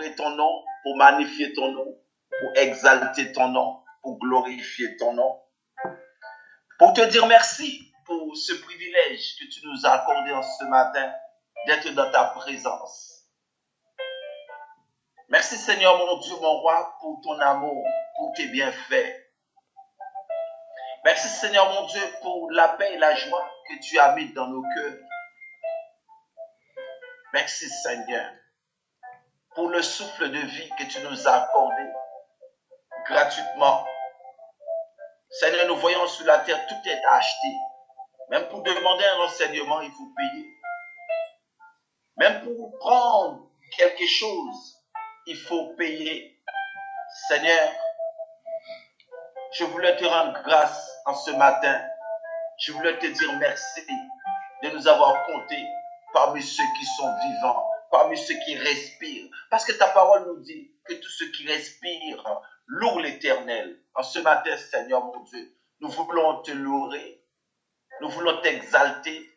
célébrer ton nom, pour magnifier ton nom, pour exalter ton nom, pour glorifier ton nom. Pour te dire merci pour ce privilège que tu nous as accordé en ce matin d'être dans ta présence. Merci Seigneur mon Dieu, mon roi, pour ton amour, pour tes bienfaits. Merci Seigneur mon Dieu pour la paix et la joie que tu as mis dans nos cœurs. Merci Seigneur pour le souffle de vie que tu nous as accordé gratuitement. Seigneur, nous voyons sur la terre, tout est acheté. Même pour demander un renseignement, il faut payer. Même pour prendre quelque chose, il faut payer. Seigneur, je voulais te rendre grâce en ce matin. Je voulais te dire merci de nous avoir comptés parmi ceux qui sont vivants, parmi ceux qui respirent. Parce que ta parole nous dit que tous ceux qui respirent louent l'Éternel. En ce matin, Seigneur mon Dieu, nous voulons te louer, nous voulons t'exalter,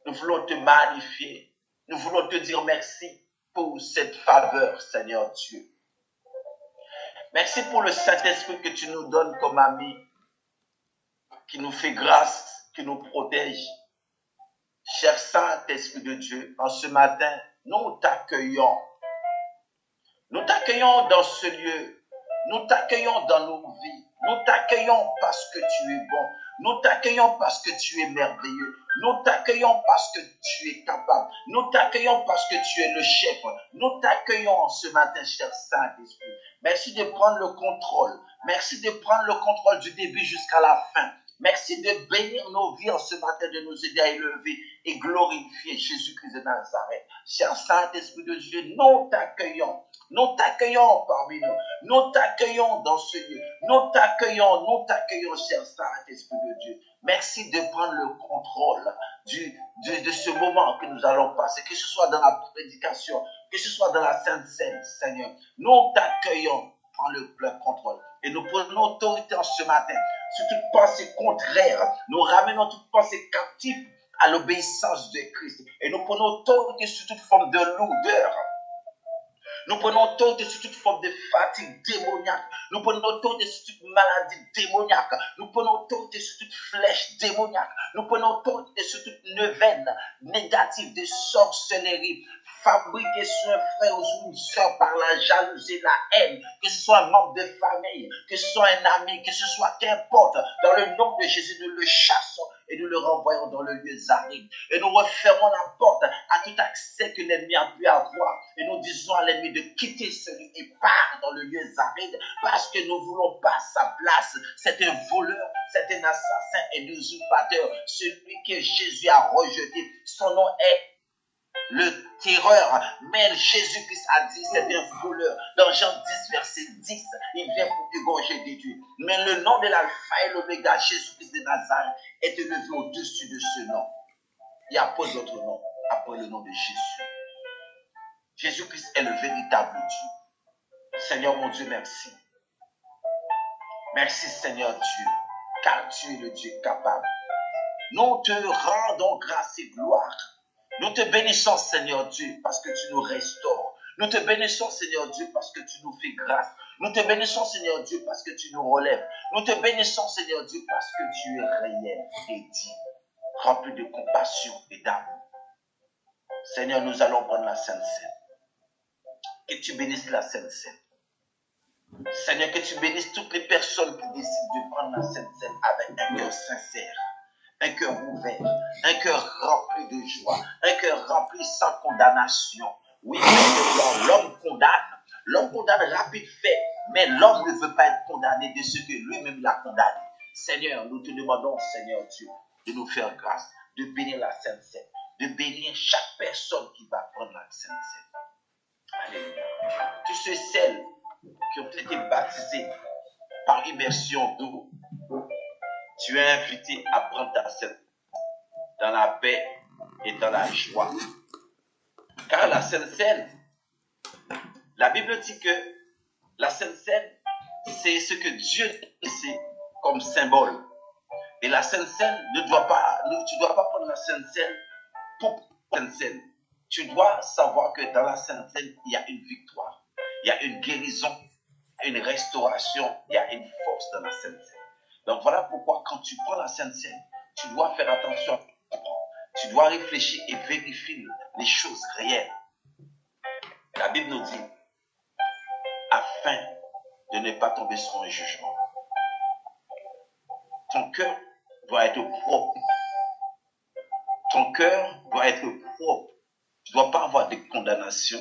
nous voulons te magnifier, nous voulons te dire merci pour cette faveur, Seigneur Dieu. Merci pour le Saint-Esprit que tu nous donnes comme ami, qui nous fait grâce, qui nous protège. Cher Saint-Esprit de Dieu, en ce matin, nous t'accueillons. Nous t'accueillons dans ce lieu. Nous t'accueillons dans nos vies. Nous t'accueillons parce que tu es bon. Nous t'accueillons parce que tu es merveilleux. Nous t'accueillons parce que tu es capable. Nous t'accueillons parce que tu es le chef. Nous t'accueillons ce matin, cher Saint-Esprit. Merci de prendre le contrôle. Merci de prendre le contrôle du début jusqu'à la fin. Merci de bénir nos vies en ce matin, de nous aider à élever et glorifier Jésus-Christ de Nazareth. Cher Saint-Esprit de Dieu, nous t'accueillons. Nous t'accueillons parmi nous. Nous t'accueillons dans ce lieu. Nous t'accueillons, cher Saint-Esprit de Dieu. Merci de prendre le contrôle de ce moment que nous allons passer, que ce soit dans la prédication, que ce soit dans la Sainte Seine, Seigneur. Nous t'accueillons. Prends le contrôle. Et nous prenons autorité en ce matin sur toute pensée contraire. Nous ramenons toute pensée captive à l'obéissance de Christ. Et nous prenons autorité sur toute forme de lourdeur. Nous prenons autorité sur toute forme de fatigue démoniaque. Nous prenons autorité sur toute maladie démoniaque. Nous prenons autorité sur toute flèche démoniaque. Nous prenons autorité sur toute neuvaine négative de sorcellerie fabriquée sur un frère ou sur une soeur par la jalousie, la haine, que ce soit un membre de famille, que ce soit un ami, que ce soit qu'importe. Dans le nom de Jésus, nous le chassons et nous le renvoyons dans le lieu aride. Et nous refermons la porte à tout accès que l'ennemi a pu avoir. Et nous disons à l'ennemi de quitter celui et part dans le lieu aride parce que nous ne voulons pas sa place. C'est un voleur, c'est un assassin et un usurpateur. Celui que Jésus a rejeté, son nom est le terreur. Mais Jésus-Christ a dit c'est un voleur. Dans Jean 10, verset 10, il vient pour égorger des dieux. Mais le nom de l'alpha et l'oméga, Jésus-Christ de Nazareth, est élevé au-dessus de ce nom. Il n'y a pas d'autre nom après le nom de Jésus. Jésus-Christ est le véritable Dieu. Seigneur mon Dieu, merci. Merci Seigneur Dieu, car tu es le Dieu capable. Nous te rendons grâce et gloire. Nous te bénissons Seigneur Dieu parce que tu nous restaures. Nous te bénissons Seigneur Dieu parce que tu nous fais grâce. Nous te bénissons Seigneur Dieu parce que tu nous relèves. Nous te bénissons Seigneur Dieu parce que tu es réel et digne, rempli de compassion et d'amour. Seigneur, nous allons prendre la Sainte Seine. Que tu bénisses la Sainte Seine. Seigneur, que tu bénisses toutes les personnes qui décident de prendre la Sainte Seine avec un cœur sincère, un cœur ouvert, un cœur rempli de joie, un cœur rempli sans condamnation. Oui, l'homme condamne rapide fait, mais l'homme ne veut pas être condamné de ce que lui-même l'a condamné. Seigneur, nous te demandons, Seigneur Dieu, de nous faire grâce, de bénir la Sainte Seine, de bénir chaque personne qui va prendre la Sainte Seine. Alléluia. Tous ceux et celles qui ont été baptisés par immersion d'eau, tu es invité à prendre ta Sainte dans la paix et dans la joie. Car la Sainte Seine, la Bible dit que la Sainte Seine, c'est ce que Dieu laissé comme symbole. Et la Sainte Seine tu ne dois pas prendre la Sainte Seine pour la Sainte Seine. Tu dois savoir que dans la Sainte Seine, il y a une victoire. a une guérison, une restauration, il y a une force dans la Sainte Seine. Donc voilà pourquoi quand tu prends la Sainte Seine, tu dois faire attention à ce que tu prends. Tu dois réfléchir et vérifier les choses réelles. La Bible nous dit, afin de ne pas tomber sur un jugement. Ton cœur doit être propre. Ton cœur doit être propre. Tu ne dois pas avoir de condamnation,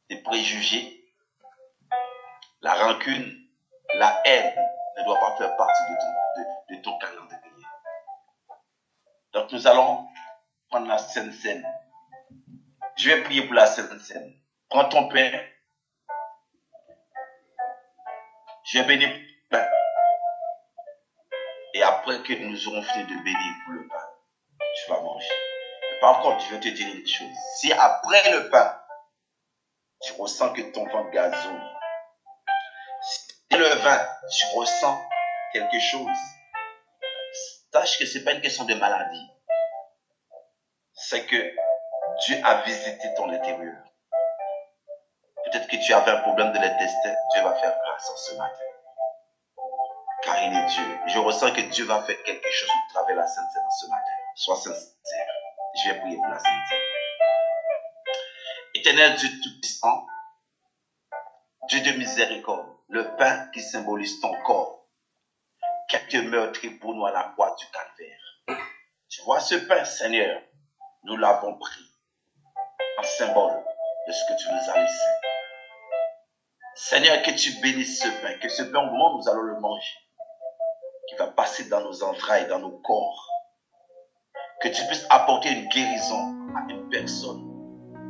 des préjugés. La rancune, la haine ne doit pas faire partie de ton calendrier. Donc nous allons prendre la Sainte Seine. Je vais prier pour la Sainte Seine. Prends ton pain. Je vais bénir le pain. Et après que nous aurons fini de bénir pour le pain, tu vas manger. Mais par contre, je vais te dire une chose. Si après le pain, tu ressens que ton ventre gazouille, si le vin, tu ressens quelque chose, sache que ce n'est pas une question de maladie. C'est que Dieu a visité ton intérieur. Peut-être que tu avais un problème de l'intestin. Dieu va faire grâce en ce matin. Car il est Dieu. Je ressens que Dieu va faire quelque chose au travers de la Sainte Seine ce matin. Sois sincère. Je vais prier pour la Sainte Seine. Éternel Dieu Tout-Puissant, Dieu de miséricorde, le pain qui symbolise ton corps, qui a été meurtri pour nous à la croix du calvaire. Tu vois ce pain, Seigneur, nous l'avons pris en symbole de ce que tu nous as laissé. Seigneur, que tu bénisses ce pain, que ce pain, au moment où nous allons le manger, qui va passer dans nos entrailles, dans nos corps, que tu puisses apporter une guérison à une personne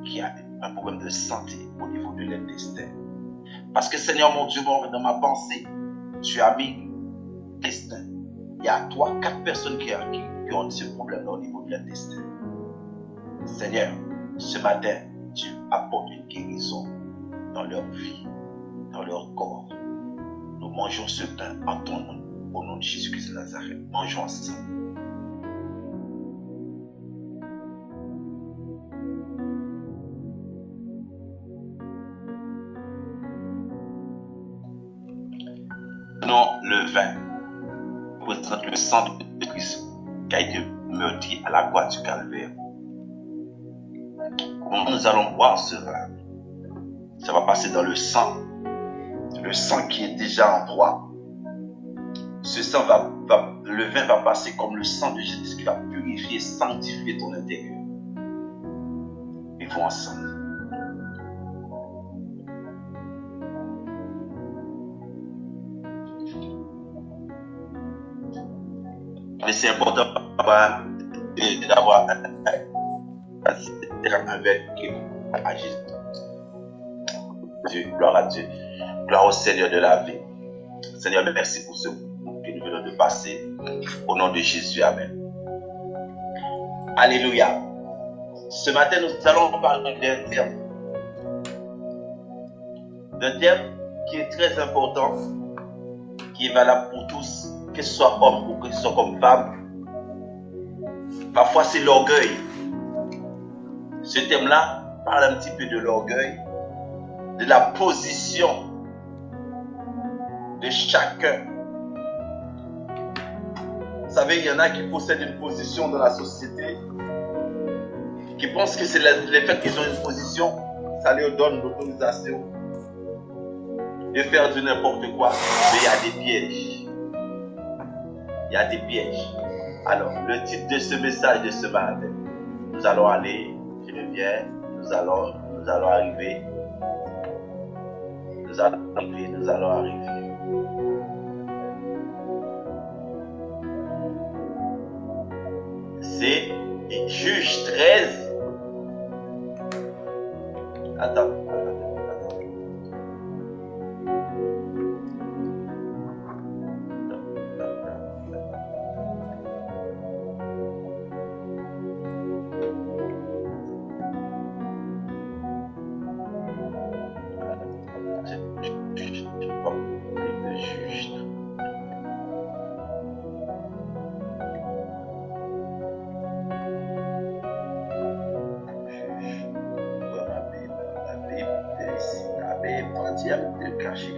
qui a un problème de santé au niveau de l'intestin. Parce que Seigneur, mon Dieu, dans ma pensée, tu as mis l'intestin. Il y a 3-4 personnes qui ont ce problème au niveau de l'intestin. Seigneur, ce matin, tu apportes une guérison dans leur vie, dans leur corps. Nous mangeons ce pain en ton nom, au nom de Jésus-Christ de Nazareth. Mangeons ensemble. Prenons le vin, représente le sang de Christ qui a été meurtri à la croix du calvaire. Comment nous allons boire ce vin? Ça va passer dans le sang qui est déjà en toi. Ce sang le vin va passer comme le sang de Jésus qui va purifier, sanctifier ton intérieur. Vivons ensemble. Mais c'est important d'avoir un verre qui à Jésus. Dieu, gloire à Dieu. Gloire au Seigneur de la vie. Seigneur, merci pour ce que nous venons de passer. Au nom de Jésus, amen. Alléluia. Ce matin, nous allons parler d'un terme. D'un terme qui est très important, qui est valable pour tous, que ce soit homme ou que ce soit comme femme. Parfois, c'est l'orgueil. Ce thème-là parle un petit peu de l'orgueil, de la position de chacun. Vous savez, il y en a qui possèdent une position dans la société, qui pensent que c'est le fait qu'ils ont une position, ça leur donne l'autorisation de faire du n'importe quoi. Mais il y a des pièges. Il y a des pièges. Alors, le titre de ce message de ce matin, nous allons aller, je reviens, nous allons arriver. Nous allons arriver. C'est Juge 13. Attends. Toi, tu aimes te cacher.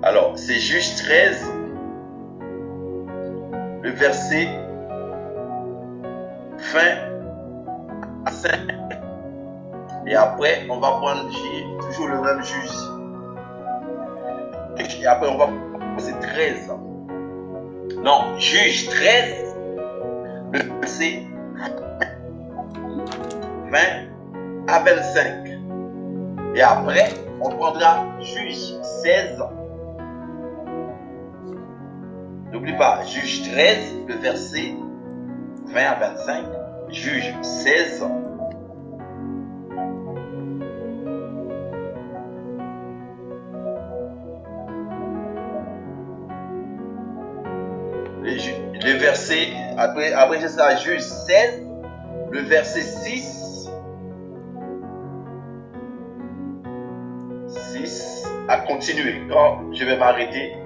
Alors, c'est Juge 13, le verset 20 à 5. Et après, on va prendre toujours le même juge. Et après, on va prendre 13. Non, Juge 13, le verset 20 à 25. Et après, on prendra Juge 16. N'oublie pas, Juge 13, le verset 20 à 25. Juge 16. Le verset, après c'est ça, Juge 16, le verset 6. 6 à continuer. Quand je vais m'arrêter,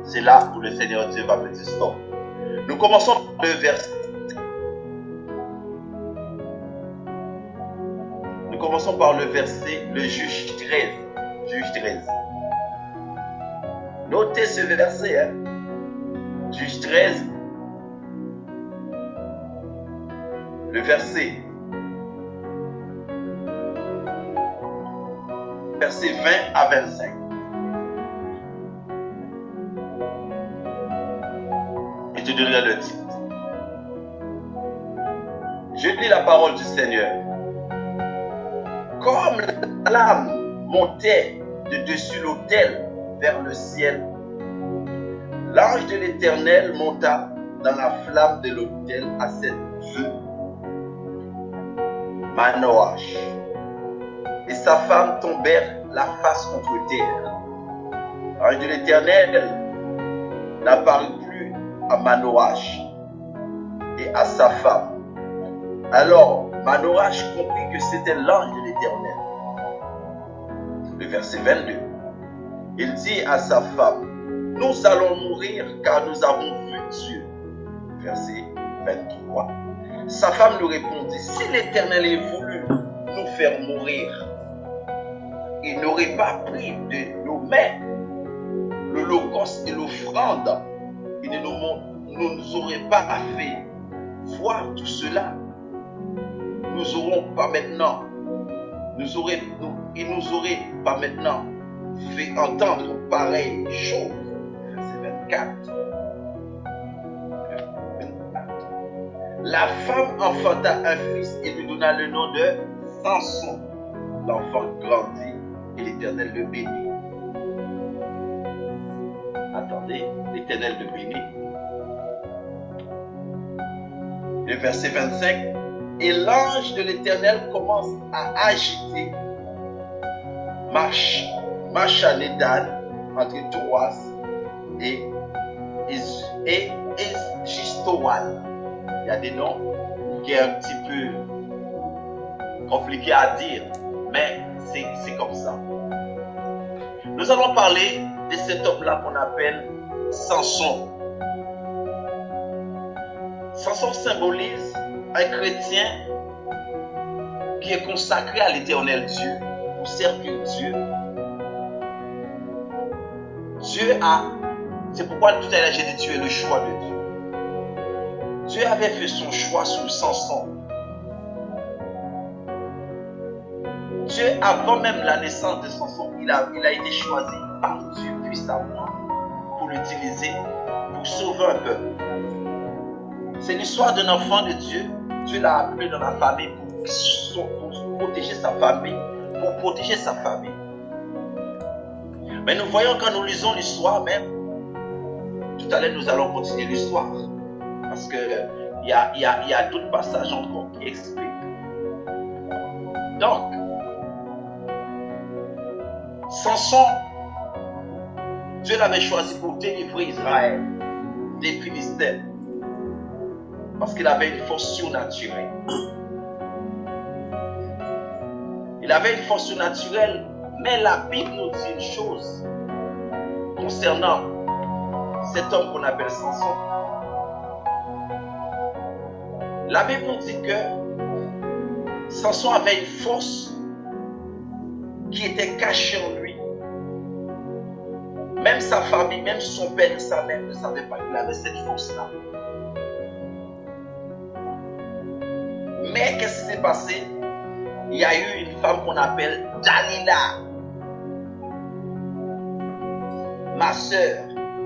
c'est là où le Seigneur Dieu va me dire stop. Nous commençons par le verset. Nous commençons par le verset, le Juge 13. Juge 13. Notez ce verset, hein. Juge 13, le verset 20 à 25. Et je te donnerai le titre. Je lis la parole du Seigneur. Comme la flamme montait de dessus l'autel vers le ciel, l'ange de l'Éternel monta dans la flamme de l'autel à cette vue Manoach. Et sa femme tombèrent la face contre terre. L'ange de l'Éternel n'apparut plus à Manoach et à sa femme. Alors Manoach comprit que c'était l'ange de l'Éternel. Le verset 22. Il dit à sa femme, nous allons mourir car nous avons vu Dieu. Verset 23. Sa femme lui répondit, si l'Éternel ait voulu nous faire mourir, il n'aurait pas pris de nos mains l'holocauste et l'offrande. Il ne nous aurait pas fait voir tout cela. Nous n'aurons pas maintenant, il nous aurait pas maintenant fait entendre pareille chose. Verset 24. La femme enfanta un fils et lui donna le nom de Samson. L'enfant grandit et l'Éternel le bénit. Attendez, l'Éternel le bénit. Le verset 25. Et l'ange de l'Éternel commence à agiter Machanedan entre Troas et Gistoal. Il y a des noms qui sont un petit peu compliqués à dire, mais c'est comme ça. Nous allons parler de cet homme-là qu'on appelle Samson. Samson symbolise un chrétien qui est consacré à l'Éternel Dieu pour servir Dieu. C'est pourquoi tout à l'heure j'ai dit tu es le choix de Dieu. Dieu avait fait son choix sur Samson. Dieu, avant même la naissance de Samson, il a été choisi par Dieu puissamment pour l'utiliser pour sauver un peuple. C'est l'histoire d'un enfant de Dieu. Dieu l'a appelé dans la famille pour protéger sa famille, Mais nous voyons quand nous lisons l'histoire même, tout à l'heure nous allons continuer l'histoire, parce que il y a d'autres passages encore qui expliquent. Donc, Samson, Dieu l'avait choisi pour délivrer Israël des Philistins. Parce qu'il avait une force surnaturelle. Il avait une force surnaturelle, mais la Bible nous dit une chose concernant cet homme qu'on appelle Samson. La Bible nous dit que Samson avait une force qui était cachée en lui. Même sa famille, même son père et sa mère ne savaient pas qu'il avait cette force-là. Mais qu'est-ce qui s'est passé? Il y a eu une femme qu'on appelle Dalila. Ma soeur,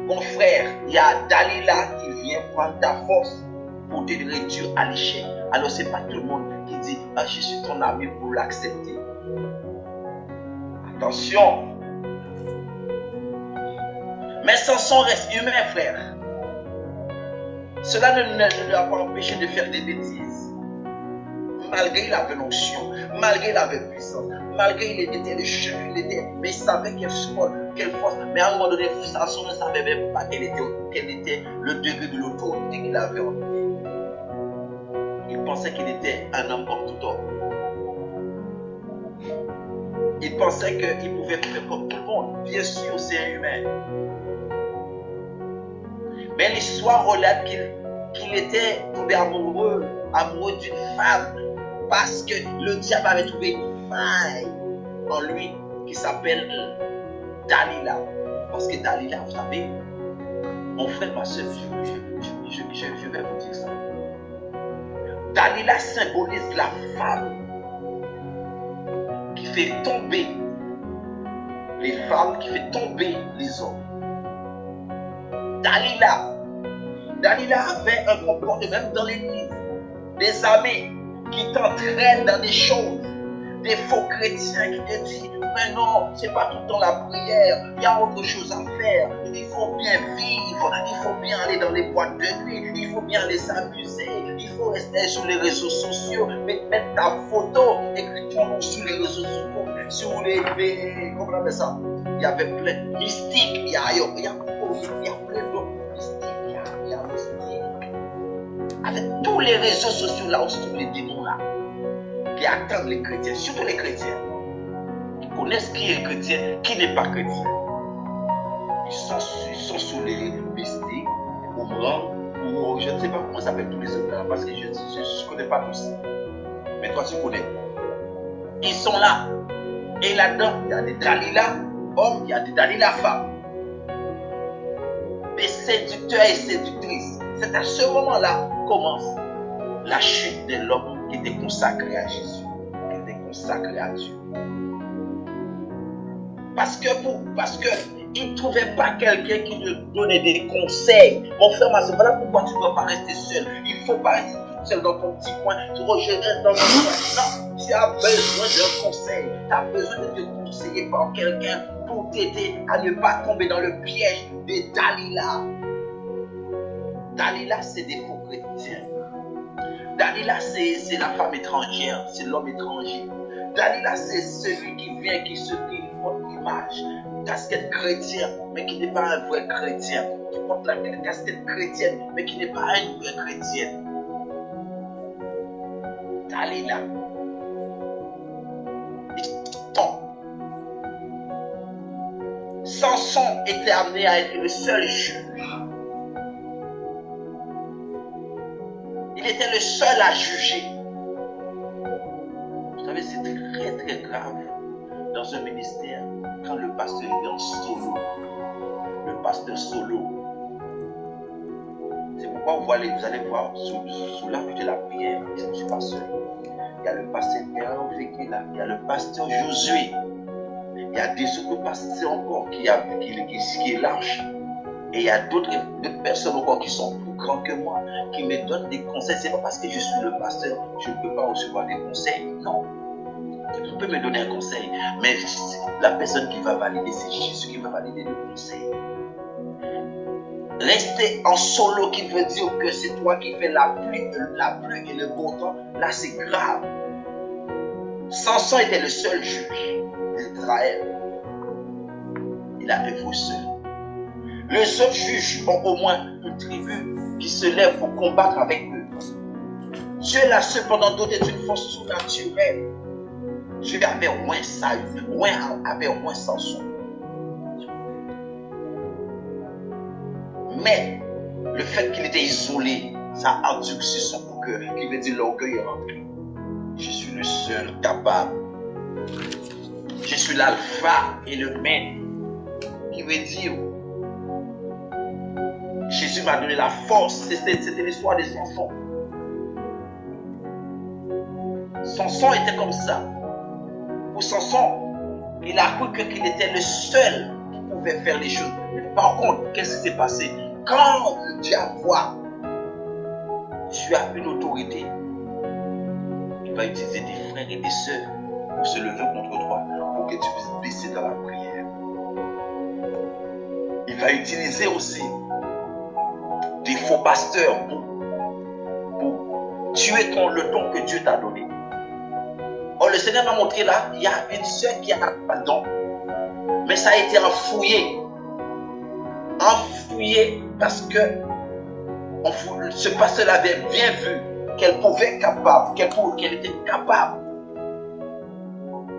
mon frère, il y a Dalila qui vient prendre ta force pour te réduire à l'échec. Alors c'est pas tout le monde qui dit ah, je suis ton ami pour l'accepter. Attention. Mais Samson reste humain, frère. Cela ne lui a pas empêché de faire des bêtises. Malgré il avait l'onction, malgré il avait puissance, malgré il était le chef, mais il savait quelle force. Mais à un moment donné, Samson ne savait même pas quel était le degré de l'autorité qu'il avait en lui. Il pensait qu'il était un homme comme tout homme. Il pensait qu'il pouvait faire comme tout le monde. Bien sûr, c'est un humain. Mais l'histoire relate qu'il était tombé amoureux d'une femme. Parce que le diable avait trouvé une faille en lui qui s'appelle Dalila. Parce que Dalila, vous savez, mon frère, ma soeur, je vais vous dire ça. Dalila symbolise la femme qui fait tomber les femmes, qui fait tomber les hommes. Dalila avait un comportement, même dans l'église, des amis qui t'entraînent dans des choses, des faux chrétiens qui te disent mais non, c'est pas tout le temps la prière, il y a autre chose à faire, il faut bien vivre, il faut bien aller dans les boîtes de nuit, il faut bien aller s'amuser, il faut rester sur les réseaux sociaux, mettre ta photo, écrire ton nom sur les réseaux sociaux, sur les comment on appelle ça? Il y avait plein de mystiques, il y a plein d'autres mystiques, il y a mystique. Avec tous les réseaux sociaux là, aussi tous les démons là, qui attendent les chrétiens, surtout les chrétiens, qui connaissent qui est chrétien, qui n'est pas chrétien. Ils sont sous les mystiques, les boomerangs, ou je ne sais pas comment s'appellent tous les autres là, parce que je ne connais pas tous. Mais toi tu connais. Ils sont là. Et là-dedans, il y a des Dalila hommes, il y a des Dalila femmes. Des séducteurs et séductrices. C'est à ce moment-là commence la chute de l'homme qui était consacré à Jésus, qui était consacré à Dieu. Parce que il ne trouvait pas quelqu'un qui lui donnait des conseils. Mon frère, ma soeur, voilà pourquoi tu ne dois pas rester seul. Il ne faut pas rester tout seul dans ton petit coin. Tu reste dans ton coin. Non, tu as besoin d'un conseil. Tu as besoin de te conseiller par quelqu'un pour t'aider à ne pas tomber dans le piège de Dalila. Dalila, c'est des faux chrétiens. Dalila, c'est la femme étrangère, c'est l'homme étranger. Dalila, c'est celui qui vient, qui se dit, il porte l'image, casquette chrétienne, mais qui n'est pas un vrai chrétien. Qui porte la casquette chrétienne, mais qui n'est pas une vraie chrétienne. Dalila. Samson était amené à être le seul juge. Il était le seul à juger. Vous savez, c'est très très grave dans un ministère quand le pasteur est en solo. Le pasteur solo. C'est pourquoi vous allez voir sous la vue de la prière, je ne suis pas seul. Il y a le pasteur Hervé qui est là, il y a le pasteur Josué. Il y a des autres pasteurs encore qui est large. Et il y a d'autres personnes encore qui sont plus grands que moi, qui me donnent des conseils. C'est pas parce que je suis le pasteur, je ne peux pas recevoir des conseils. Non. Tu peux me donner un conseil, mais la personne qui va valider, c'est Jésus qui va valider le conseil. Rester en solo qui veut dire que c'est toi qui fais la pluie et le beau temps, là c'est grave. Samson était le seul juge d'Israël. il a œuvré seul. Les autres juges ont au moins une tribu qui se lève pour combattre avec eux. Dieu l'a cependant doté d'une force surnaturelle. Dieu avait moins ça, avait moins Samson. Mais le fait qu'il était isolé, ça a endurci son cœur, qui veut dire l'orgueil est rentré. Je suis le seul capable. Je suis l'alpha et le maître. Qui veut dire, Jésus m'a donné la force. C'était l'histoire de Samson. Samson était comme ça. Pour Samson, il a cru qu'il était le seul qui pouvait faire les choses. Par contre, qu'est-ce qui s'est passé? Quand le diable voit, tu as une autorité, il va utiliser des frères et des sœurs pour se lever contre toi, pour que tu puisses baisser dans la prière. Il va utiliser aussi des faux pasteurs pour tuer le don que Dieu t'a donné. Oh, le Seigneur m'a montré là, il y a une sœur qui a pas de don, mais ça a été enfouillé. Enfouillé parce que ce pasteur avait bien vu qu'elle pouvait être capable, qu'elle était capable.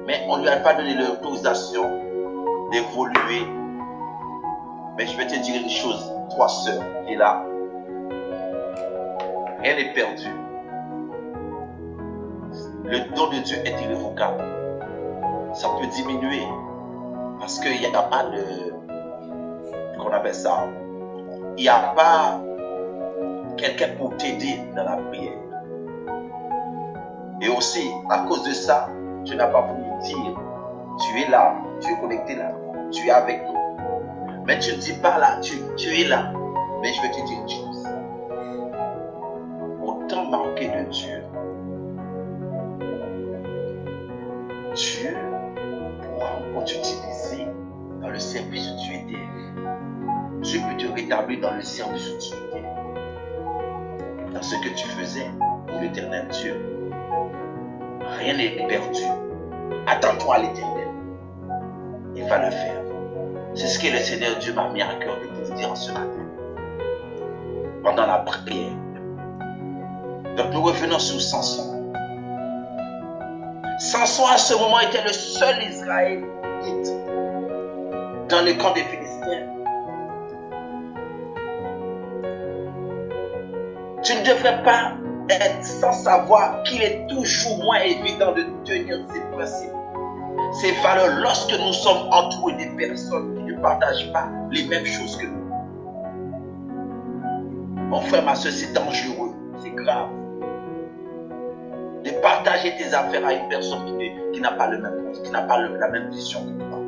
Mais on ne lui a pas donné l'autorisation d'évoluer. Mais je vais te dire une chose, toi sœurs qui est là, rien n'est perdu. Le don de Dieu est irrévocable. Ça peut diminuer parce qu'il n'y a pas de... qu'on appelle ça. Il n'y a pas quelqu'un pour t'aider dans la prière. Et aussi, à cause de ça, tu n'as pas voulu dire, tu es là, tu es connecté là, tu es avec nous. Mais tu ne dis pas là, tu es là. Mais je vais te dire une chose. Autant manqué de Dieu, Dieu pourra encore t'utiliser dans le service où tu étais. Dieu peut te rétablir dans le service où tu étais. Dans ce que tu faisais pour l'éternel Dieu. Rien n'est perdu. Attends-toi à l'éternel. Il va le faire. C'est ce que le Seigneur Dieu m'a mis à cœur de te dire ce matin. Pendant la prière. Donc nous revenons sur Samson. Samson à ce moment était le seul Israélite dans le camp des Philistins. Tu ne devrais pas être sans savoir qu'il est toujours moins évident de tenir ses principes, ses valeurs lorsque nous sommes entourés des personnes qui ne partagent pas les mêmes choses que nous. Mon frère, ma soeur, c'est dangereux, c'est grave. De partager tes affaires à une personne qui n'a pas le même monde, qui n'a pas la même vision que toi.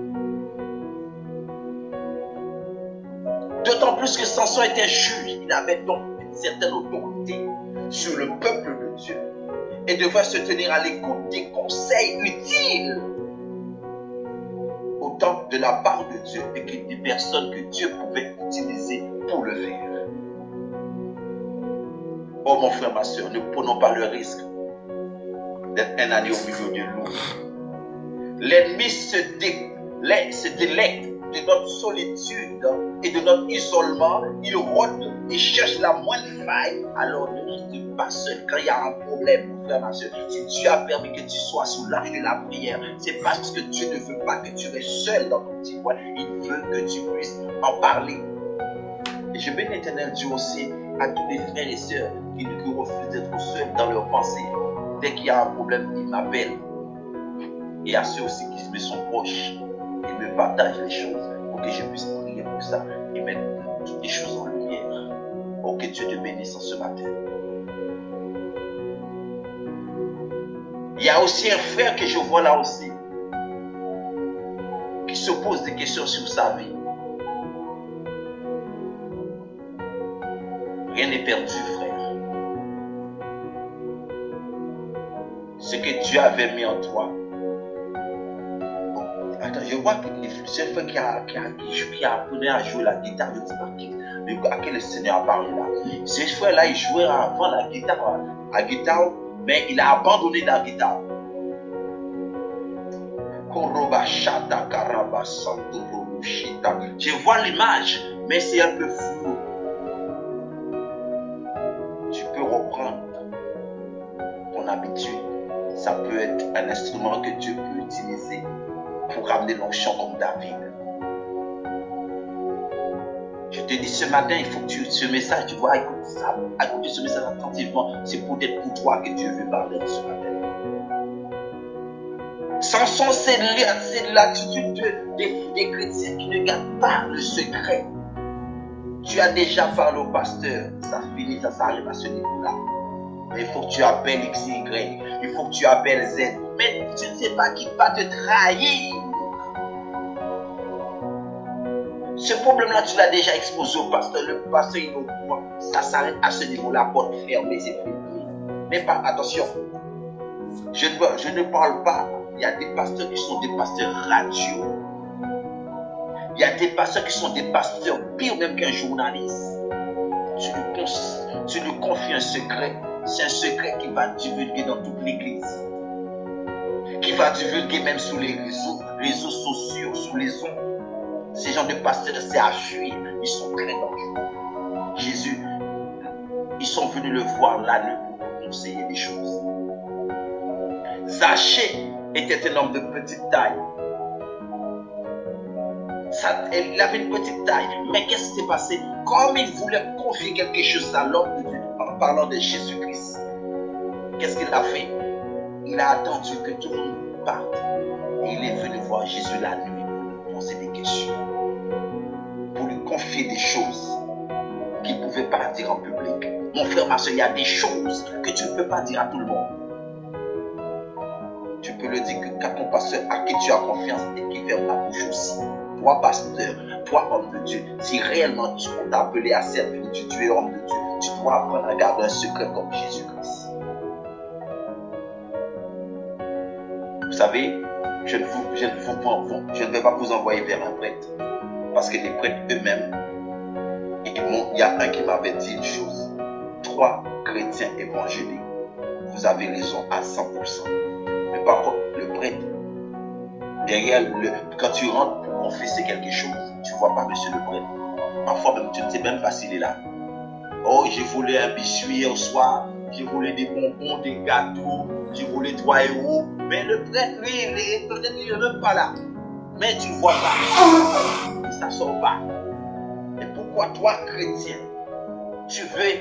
D'autant plus que Samson était juge, il avait donc une certaine autorité sur le peuple de Dieu et devait se tenir à l'écoute des conseils utiles, autant de la part de Dieu et que des personnes que Dieu pouvait utiliser pour le faire. Oh mon frère, ma soeur, ne prenons pas le risque d'être un agneau au milieu de loups. L'ennemi se délecte de notre solitude et de notre isolement. Il rôde et cherche la moindre faille. Alors ne reste pas seul quand il y a un problème, mon frère, ma soeur. Si Dieu a permis que tu sois sous l'âge de la prière, c'est parce que Dieu ne veut pas que tu restes seul dans ton petit coin. Il veut que tu puisses en parler. Et je bénis l'Éternel Dieu aussi à tous les frères et sœurs qui refusent d'être seuls dans leurs pensées. Dès qu'il y a un problème, ils m'appellent. Et à ceux aussi qui me sont proches, ils me partagent les choses pour que je puisse prier pour ça et mettre toutes les choses en lumière. Oh, que Dieu te bénisse en ce matin. Il y a aussi un frère que je vois là aussi qui se pose des questions sur sa vie. Rien n'est perdu, frère. Ce que Dieu avait mis en toi. Attends, je vois que c'est un frère qui a appris à jouer la guitare. Je ne sais pas à quel Seigneur a parlé là. Ce frère-là, il jouait avant la guitare, mais il a abandonné la guitare. Je vois l'image, mais c'est un peu flou. Tu peux reprendre ton habitude. Ça peut être un instrument que Dieu peut utiliser pour ramener l'onction comme David. Je te dis ce matin, il faut que ce message, tu vois, écoute ce message attentivement. C'est peut-être pour toi que Dieu veut parler ce matin. Samson, c'est l'attitude des chrétiens qui ne gardent pas le secret. Tu as déjà parlé au pasteur, ça finit, ça s'arrête à ce niveau-là. Mais il faut que tu appelles X, Y, il faut que tu appelles Z. Mais tu ne sais pas qui va te trahir. Ce problème-là, tu l'as déjà exposé au pasteur. Le pasteur, il est au courant. Ça s'arrête à ce niveau-là, porte fermée, c'est fini. Mais pas, attention, je ne parle pas. Il y a des pasteurs qui sont des pasteurs radio. Il y a des pasteurs qui sont des pasteurs pire même qu'un journaliste. Tu lui confies un secret. C'est un secret qui va divulguer dans toute l'église. Qui va divulguer même sur les réseaux sociaux, sur les ondes. Ces gens de pasteurs, c'est à fuir. Ils sont très dangereux. Jésus, ils sont venus le voir la nuit pour conseiller des choses. Zachée était un homme de petite taille. Il avait une petite taille. Mais qu'est-ce qui s'est passé? Comme il voulait confier quelque chose à l'homme de Dieu en parlant de Jésus-Christ, qu'est-ce qu'il a fait? Il a attendu que tout le monde parte. Et il est venu voir Jésus la nuit pour lui poser des questions. Pour lui confier des choses qu'il ne pouvait pas dire en public. Mon frère, ma soeur, il y a des choses que tu ne peux pas dire à tout le monde. Tu peux le dire qu'à ton pasteur à qui tu as confiance et qui ferme la bouche aussi. Toi, pasteur, toi, homme de Dieu, si réellement tu peux t'appeler à servir Dieu, tu es homme de Dieu, tu dois apprendre à garder un secret comme Jésus-Christ. Vous savez, je ne vais pas vous envoyer vers un prêtre. Parce que les prêtres eux-mêmes, il y a un qui m'avait dit une chose. 3 chrétiens évangéliques, vous avez raison à 100%. Mais par contre, le prêtre, derrière, quand tu rentres pour confesser quelque chose, tu ne vois pas monsieur le prêtre. Parfois même, tu ne sais même pas s'il est là. Oh, j'ai volé un biscuit hier soir, j'ai volé des bonbons, des gâteaux, j'ai volé 3 €. Mais le prêtre, lui, il n'est même pas là. Mais tu ne vois pas. Ça ne sort pas. Et pourquoi toi, chrétien, tu veux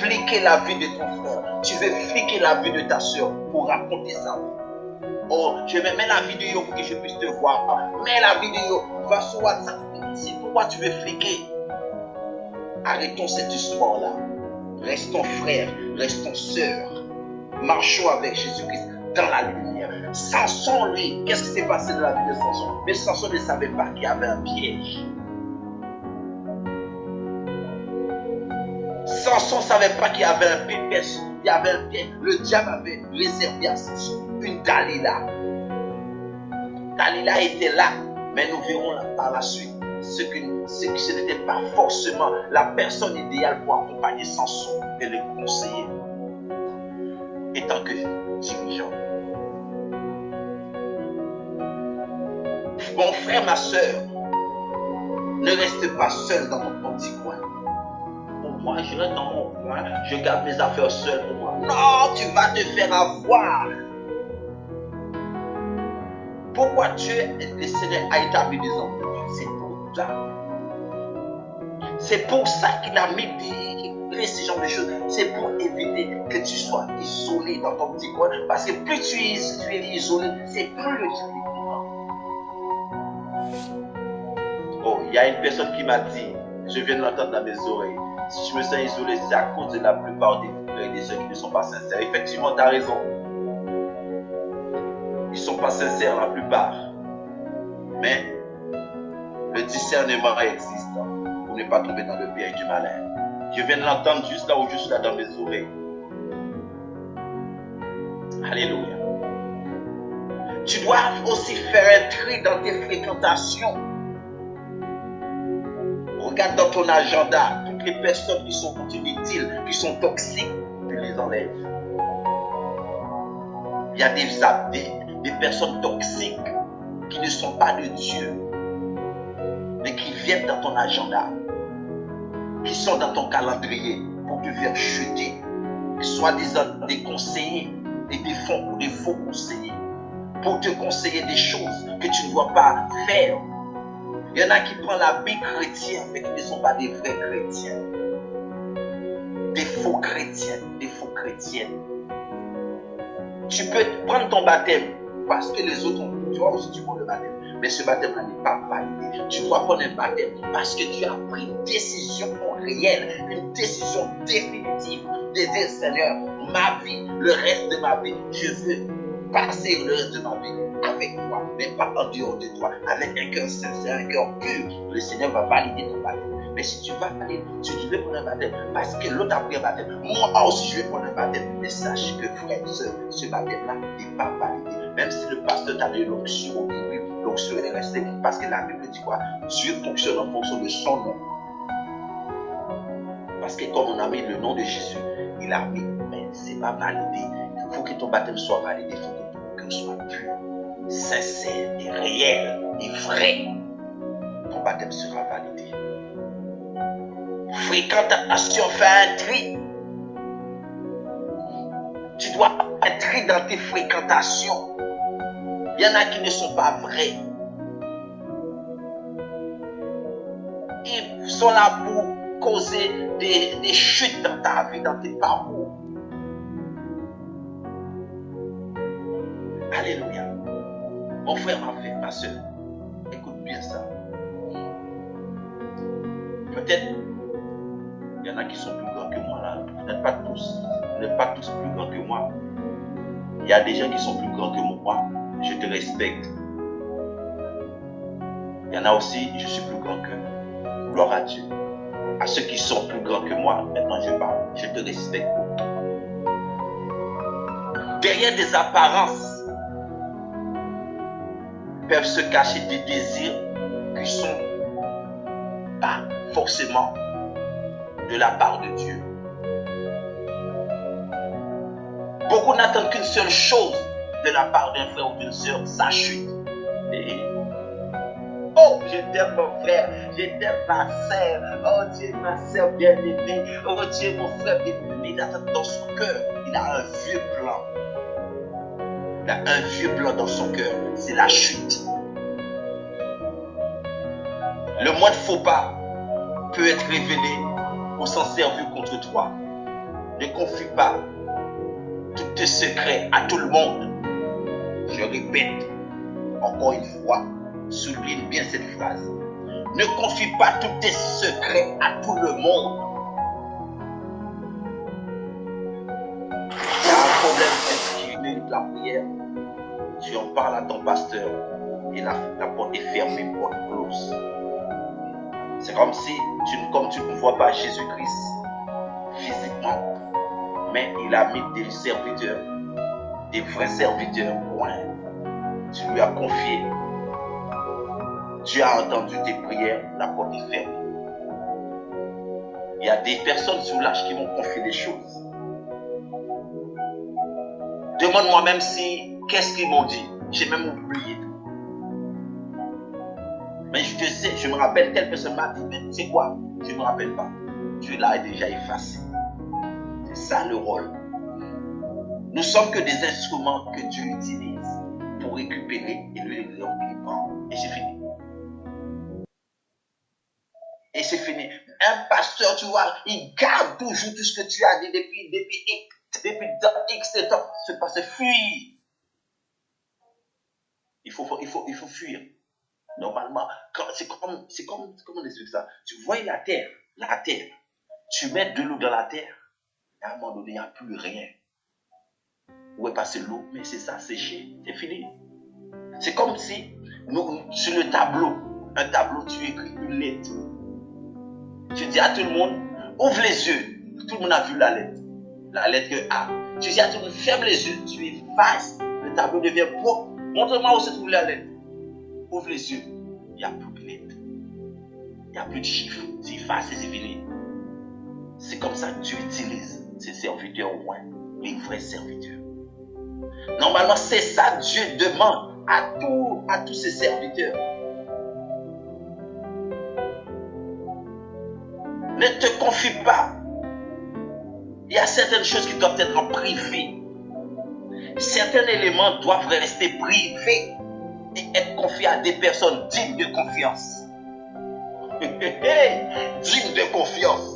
fliquer la vie de ton frère, tu veux fliquer la vie de ta soeur pour raconter sa vie? Oh, je vais mettre la vidéo pour que je puisse te voir. Mets la vidéo, va sur WhatsApp. C'est pourquoi tu veux fliquer. Arrêtons cette histoire-là. Restons frères, restons sœurs. Marchons avec Jésus-Christ dans la lumière. Samson, lui, qu'est-ce qui s'est passé dans la vie de Samson? Mais Samson ne savait pas qu'il y avait un piège. Samson ne savait pas qu'il y avait un piège. Il y avait un piège. Le diable avait réservé à Samson une Dalila. Dalila était là, mais nous verrons par la suite ce n'était pas forcément la personne idéale pour accompagner Samson et le conseiller en tant que dirigeant. Mon frère, ma soeur, ne reste pas seul dans ton petit coin. Pour moi, je reste dans mon coin, je garde mes affaires seules pour moi. Non, tu vas te faire avoir. Pourquoi Dieu, le Seigneur, a établi des hommes de Dieu? C'est pour ça. C'est pour ça qu'il a mis ces genres de choses. C'est pour éviter que tu sois isolé dans ton petit coin. Parce que plus tu es isolé, c'est plus le diable est content. Oh, il y a une personne qui m'a dit, je viens de l'entendre dans mes oreilles, si je me sens isolé, c'est à cause de la plupart des frères et des sœurs qui ne sont pas sincères. Effectivement, tu as raison. Ils ne sont pas sincères la plupart. Mais le discernement existe pour ne pas tomber dans le piège du malin. Je viens de l'entendre juste là où je suis là dans mes oreilles. Alléluia. Tu dois aussi faire un tri dans tes fréquentations. Regarde dans ton agenda toutes les personnes qui sont inutiles, qui sont toxiques, tu les enlèves. Il y a des personnes toxiques qui ne sont pas de Dieu. mais qui viennent dans ton agenda, qui sont dans ton calendrier pour te faire chuter, soi-disant des conseillers et des faux conseillers, pour te conseiller des choses que tu ne dois pas faire. Il y en a qui prennent l'habit chrétien, mais qui ne sont pas des vrais chrétiens. Des faux chrétiens, des faux chrétiennes. Tu peux prendre ton baptême parce que les autres ont. Tu vois aussi, tu prends le baptême. Mais ce baptême-là n'est pas validé. Tu dois prendre un baptême parce que tu as pris une décision réelle, une décision définitive de dire, Seigneur, ma vie, le reste de ma vie, je veux passer le reste de ma vie avec toi, mais pas en dehors de toi, avec un cœur sincère, un cœur pur. Le Seigneur va valider ton baptême. Mais si tu vas aller, si tu veux prendre un baptême, parce que l'autre a pris un baptême, moi aussi je vais prendre un baptême, mais sache que frère, ce baptême-là n'est pas validé. Même si le pasteur t'a donné l'onction au début, l'onction est restée, parce que la Bible dit quoi? Dieu fonctionne en fonction de son nom. Parce que comme on a mis le nom de Jésus, il a mis, mais ce n'est pas validé. Il faut que ton baptême soit validé, il faut que ton cœur soit pur, sincère et réel et vrai. Ton baptême sera validé. Fréquentation, fais un tri. Tu dois faire un tri dans tes fréquentations. Il y en a qui ne sont pas vrais. Ils sont là pour causer des chutes dans ta vie, dans tes parcours. Alléluia. Mon frère, ma soeur, écoute bien ça. Peut-être il y en a qui sont plus grands que moi là. Peut-être pas tous. Vous n'êtes pas tous plus grands que moi. Il y a des gens qui sont plus grands que moi. Je te respecte. Il y en a aussi, je suis plus grand qu'eux. Gloire à Dieu. À ceux qui sont plus grands que moi, maintenant je parle. Je te respecte beaucoup. Derrière des apparences peuvent se cacher des désirs qui ne sont pas forcément de la part de Dieu. Beaucoup n'attendent qu'une seule chose de la part d'un frère ou d'une sœur, sa chute. Et oh, je t'aime mon frère, je t'aime ma sœur, oh Dieu, ma sœur bien-aimée, oh Dieu, mon frère bien-aimé, il attend dans son cœur, il a un vieux plan. Il a un vieux plan dans son cœur, c'est la chute. Le moindre faux pas peut être révélé ou s'en servir contre toi. Ne confie pas tous tes secrets à tout le monde. Je répète encore une fois, souligne bien cette phrase. Ne confie pas tous tes secrets à tout le monde. Il y a un problème qui mérite la prière. Tu en parles à ton pasteur et la porte est fermée, porte close. C'est comme si, comme tu ne vois pas Jésus-Christ physiquement, mais il a mis des serviteurs, des vrais serviteurs, loin. Tu lui as confié. Dieu a entendu tes prières, la porte est fermée. Il y a des personnes sous l'âge qui m'ont confié des choses. Demande-moi même qu'est-ce qu'ils m'ont dit. J'ai même oublié tout. Mais je sais, je me rappelle, telle personne m'a dit, mais c'est quoi? Je ne me rappelle pas. Dieu l'a déjà effacé. C'est ça le rôle. Nous sommes que des instruments que Dieu utilise pour récupérer et lui prend. Et c'est fini. Et c'est fini. Un pasteur, tu vois, il garde toujours tout ce que tu as dit depuis X temps. C'est pas, c'est fuir. Il faut fuir. Normalement, c'est comme on explique ça. Tu vois la terre, tu mets de l'eau dans la terre, et à un moment donné, il n'y a plus rien. Où est passée l'eau? Mais c'est ça, séché, c'est fini. C'est comme si, sur le tableau, un tableau, tu écris une lettre. Tu dis à tout le monde, ouvre les yeux. Tout le monde a vu la lettre A. Tu dis à tout le monde, ferme les yeux, tu effaces, le tableau devient propre. Montre-moi où se trouve la lettre. Ouvre les yeux, il n'y a plus de lettres. Il n'y a plus de chiffres. C'est effacé, c'est fini. C'est comme ça que Dieu utilise ses serviteurs au moins, les vrais serviteurs. Normalement, c'est ça que Dieu demande à tous ses serviteurs. Ne te confie pas. Il y a certaines choses qui doivent être en privé. Certains éléments doivent rester privés et être confiés à des personnes dignes de confiance. Dignes de confiance.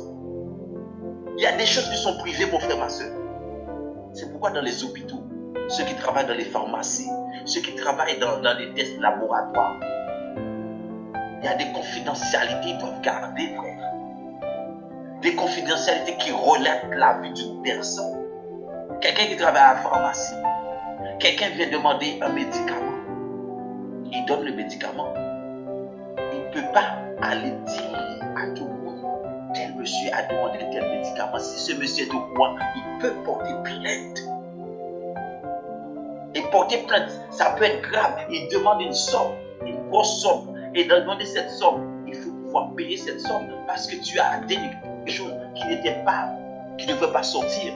Il y a des choses qui sont privées, mon frère, ma soeur. C'est pourquoi dans les hôpitaux, ceux qui travaillent dans les pharmacies, ceux qui travaillent dans les tests laboratoires, il y a des confidentialités qu'ils doivent garder, frère. Des confidentialités qui relatent la vie d'une personne. Quelqu'un qui travaille à la pharmacie, quelqu'un vient demander un médicament. Il donne le médicament. Il ne peut pas aller dire à tout le monde, tel monsieur a demandé tel médicament. Si ce monsieur est au courant, il peut porter plainte. Et porter plainte, ça peut être grave. Il demande une somme, une grosse somme. Et dans demander cette somme, il faut pouvoir payer cette somme parce que tu as des choses qui ne devaient pas sortir.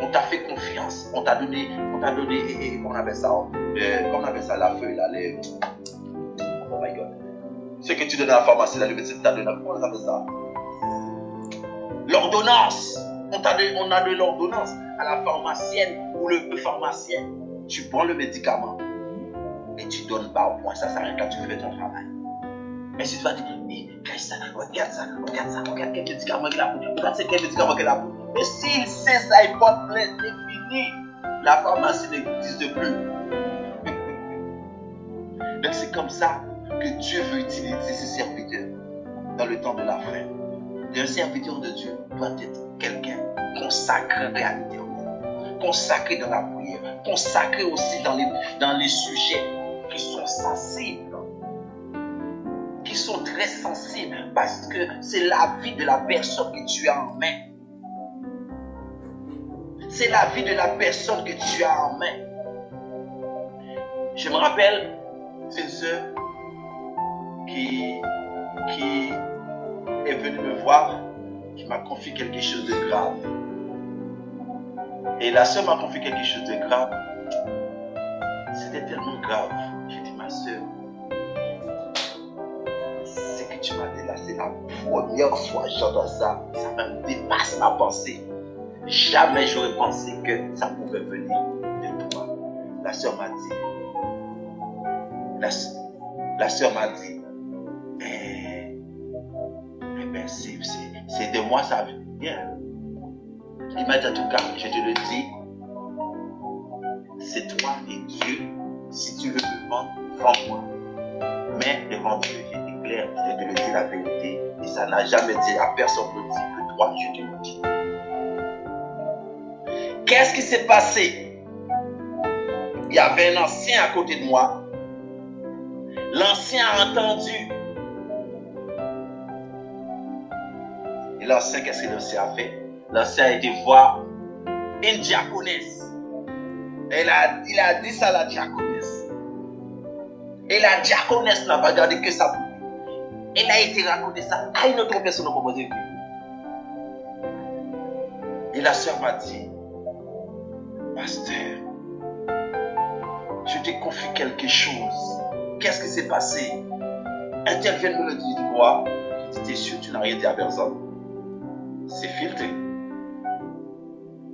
On t'a fait confiance, on t'a donné, comment on appelle ça, la feuille là, oh my God. Ce que tu donnes à la pharmacie, là, le médecin t'a donné, comment on appelle ça? L'ordonnance. On a donné l'ordonnance à la pharmacienne ou le pharmacien. Tu prends le médicament et tu donnes pas au point, ça s'arrête quand tu fais ton travail. Mais si tu vas dire, regarde quel médicament qu'il a pris, regarde quel médicament qu'il a pris. Mais s'il sait ça, il porte plainte, c'est fini. La pharmacie n'existe plus. Donc c'est comme ça que Dieu veut utiliser ses serviteurs dans le temps de la fin. Et un serviteur de Dieu doit être quelqu'un consacré à l'Éternel, consacré dans la prière, consacré aussi dans les sujets qui sont sensibles, qui sont très sensibles, parce que c'est la vie de la personne que tu as en main. C'est la vie de la personne que tu as en main. Je me rappelle, c'est une sœur qui est venue me voir, qui m'a confié quelque chose de grave. Et la sœur m'a confié quelque chose de grave. C'était tellement grave. J'ai dit, ma sœur, ce que tu m'as dit là, c'est la première fois que j'entends ça. Ça me dépasse ma pensée. Jamais j'aurais pensé que ça pouvait venir de toi. La sœur m'a dit, la sœur m'a dit, ben c'est de moi ça vient. Il m'a dit, en tout cas, je te le dis, c'est toi et Dieu. Si tu veux me vendre, vends-moi. Mais devant Dieu, je déclare, je te le dis la vérité, et ça n'a jamais dit à personne de dire que toi, je te le dis. Qu'est-ce qui s'est passé? Il y avait un ancien à côté de moi. L'ancien a entendu. Et l'ancien, qu'est-ce que l'ancien a fait? L'ancien a été voir une diaconesse. Il a dit ça à la diaconesse. Et la diaconesse n'a pas gardé que ça. Elle a été raconter ça à une autre personne au proposé. Et la sœur m'a dit, pasteur, je te confie quelque chose. Qu'est-ce qui s'est passé? Un tel vient me le dire. Il dit quoi? Je dis, t'es sûr, tu n'as rien dit à personne? C'est filtré.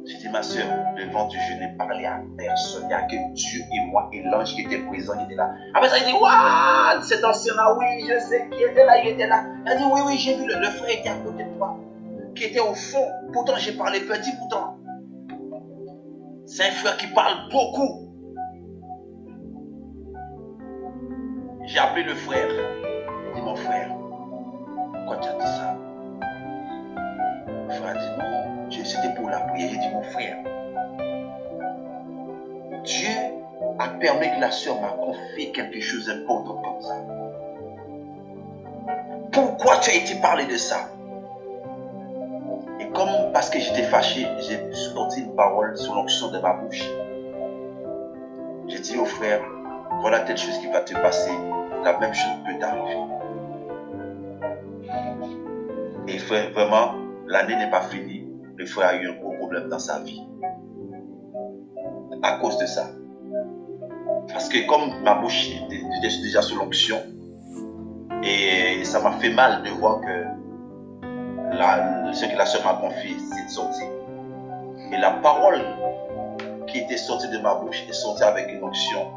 Je dis, ma soeur, devant Dieu, je n'ai parlé à personne. Il n'y a que Dieu et moi et l'ange qui était présent, qui était là. Après ça, il dit, waouh, cet ancien-là, oui, je sais qui était là, il était là. Il dit, oui, j'ai vu, le frère était à côté de toi, qui était au fond. Pourtant, j'ai parlé petit, pourtant. C'est un frère qui parle beaucoup. J'ai appelé le frère. Il dit, mon frère, pourquoi tu as dit ça? Le frère a dit, non, c'était pour la prière. J'ai dit, mon frère, Dieu a permis que la sœur m'a confié quelque chose d'important comme ça. Pourquoi tu as été parlé de ça? Et comme parce que j'étais fâché, j'ai sorti une parole sous l'onction de ma bouche. J'ai dit au frère, voilà telle chose qui va te passer, la même chose peut t'arriver. Et frère, vraiment, l'année n'est pas finie. Le frère a eu un gros problème dans sa vie. À cause de ça. Parce que comme ma bouche était déjà sous l'onction, et ça m'a fait mal de voir que ce que la sœur m'a confié, c'est de sortir. Et la parole qui était sortie de ma bouche est sortie avec une onction.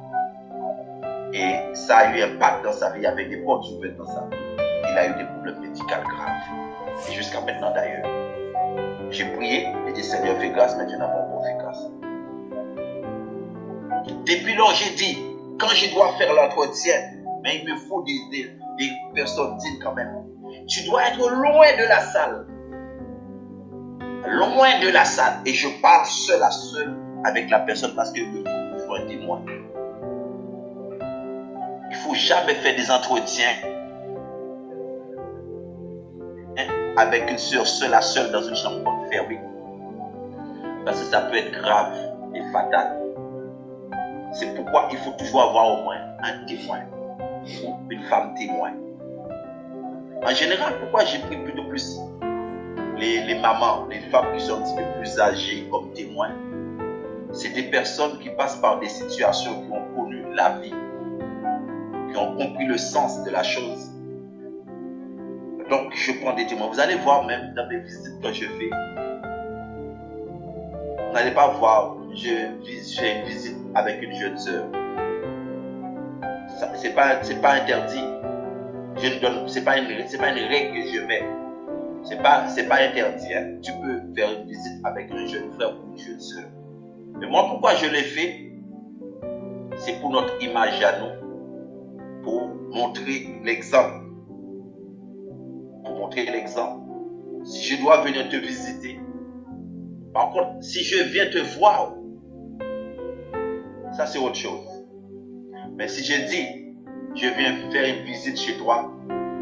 Et ça a eu un impact dans sa vie, avec des portes ouvertes dans sa vie. Il a eu des problèmes médicaux graves. Et jusqu'à maintenant d'ailleurs. J'ai prié, j'ai dit Seigneur, fais grâce, mais Dieu n'a pas encore fait grâce. Depuis lors, j'ai dit, quand je dois faire l'entretien, mais il me faut des personnes dignes quand même. Tu dois être loin de la salle. Loin de la salle. Et je parle seul à seul avec la personne parce qu'il me faut un témoin. Il ne faut jamais faire des entretiens avec une soeur seule à seule dans une chambre fermée. Parce que ça peut être grave et fatal. C'est pourquoi il faut toujours avoir au moins un témoin ou une femme témoin. En général, pourquoi j'ai pris plus de plus les mamans, les femmes qui sont un petit peu plus âgées comme témoins? C'est des personnes qui passent par des situations, qui ont connu la vie, qui ont compris le sens de la chose. Donc, je prends des témoins. Vous allez voir même dans mes visites que je fais. Vous n'allez pas voir, j'ai une visite avec une jeune sœur. C'est pas interdit. Je ne donne, c'est pas une règle que je mets. C'est pas interdit. Hein. Tu peux faire une visite avec un jeune frère ou une jeune sœur. Mais moi, pourquoi je l'ai fait? C'est pour notre image à nous, pour montrer l'exemple. Pour montrer l'exemple. Si je dois venir te visiter, par contre, si je viens te voir, ça c'est autre chose. Mais si je dis, je viens faire une visite chez toi,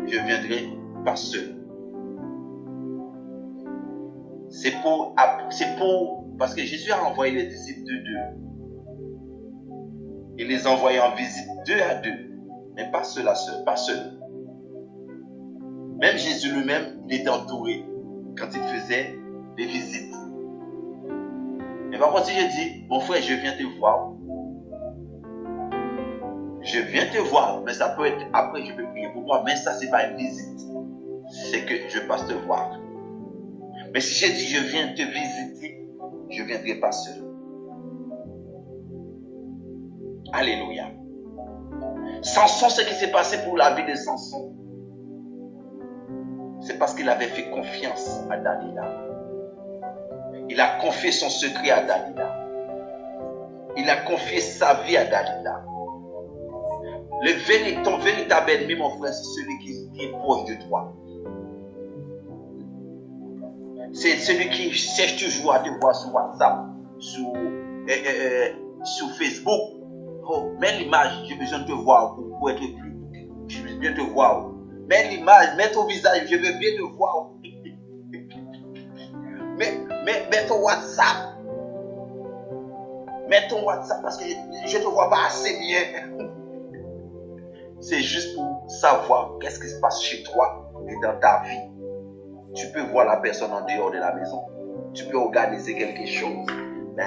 je viendrai pas seul. C'est parce que Jésus a envoyé les disciples de deux. Il les a envoyés en visite 2 à 2, mais pas seul à seul, pas seul. Même Jésus lui-même, il était entouré quand il faisait des visites. Mais par contre, si je dis, mon frère, je viens te voir, mais ça peut être après, je peux prier pour toi, mais ça, c'est pas une visite. C'est que je passe te voir. Mais si je dis, je viens te visiter, je ne viendrai pas seul. Alléluia. Samson, ce qui s'est passé pour la vie de Samson, c'est parce qu'il avait fait confiance à Dalila. Il a confié son secret à Dalila. Il a confié sa vie à Dalila. Ton véritable ennemi, mon frère, c'est celui qui est proche de toi. C'est celui qui cherche toujours à te voir sur WhatsApp, sur Facebook. Oh, mets l'image, j'ai besoin de te voir pour être plus. Je veux bien te voir. Mets l'image, mets ton visage, je veux bien te voir. Mets ton WhatsApp. Mets ton WhatsApp parce que je ne te vois pas assez bien. C'est juste pour savoir qu'est-ce qui se passe chez toi et dans ta vie. Tu peux voir la personne en dehors de la maison. Tu peux organiser quelque chose. Ben,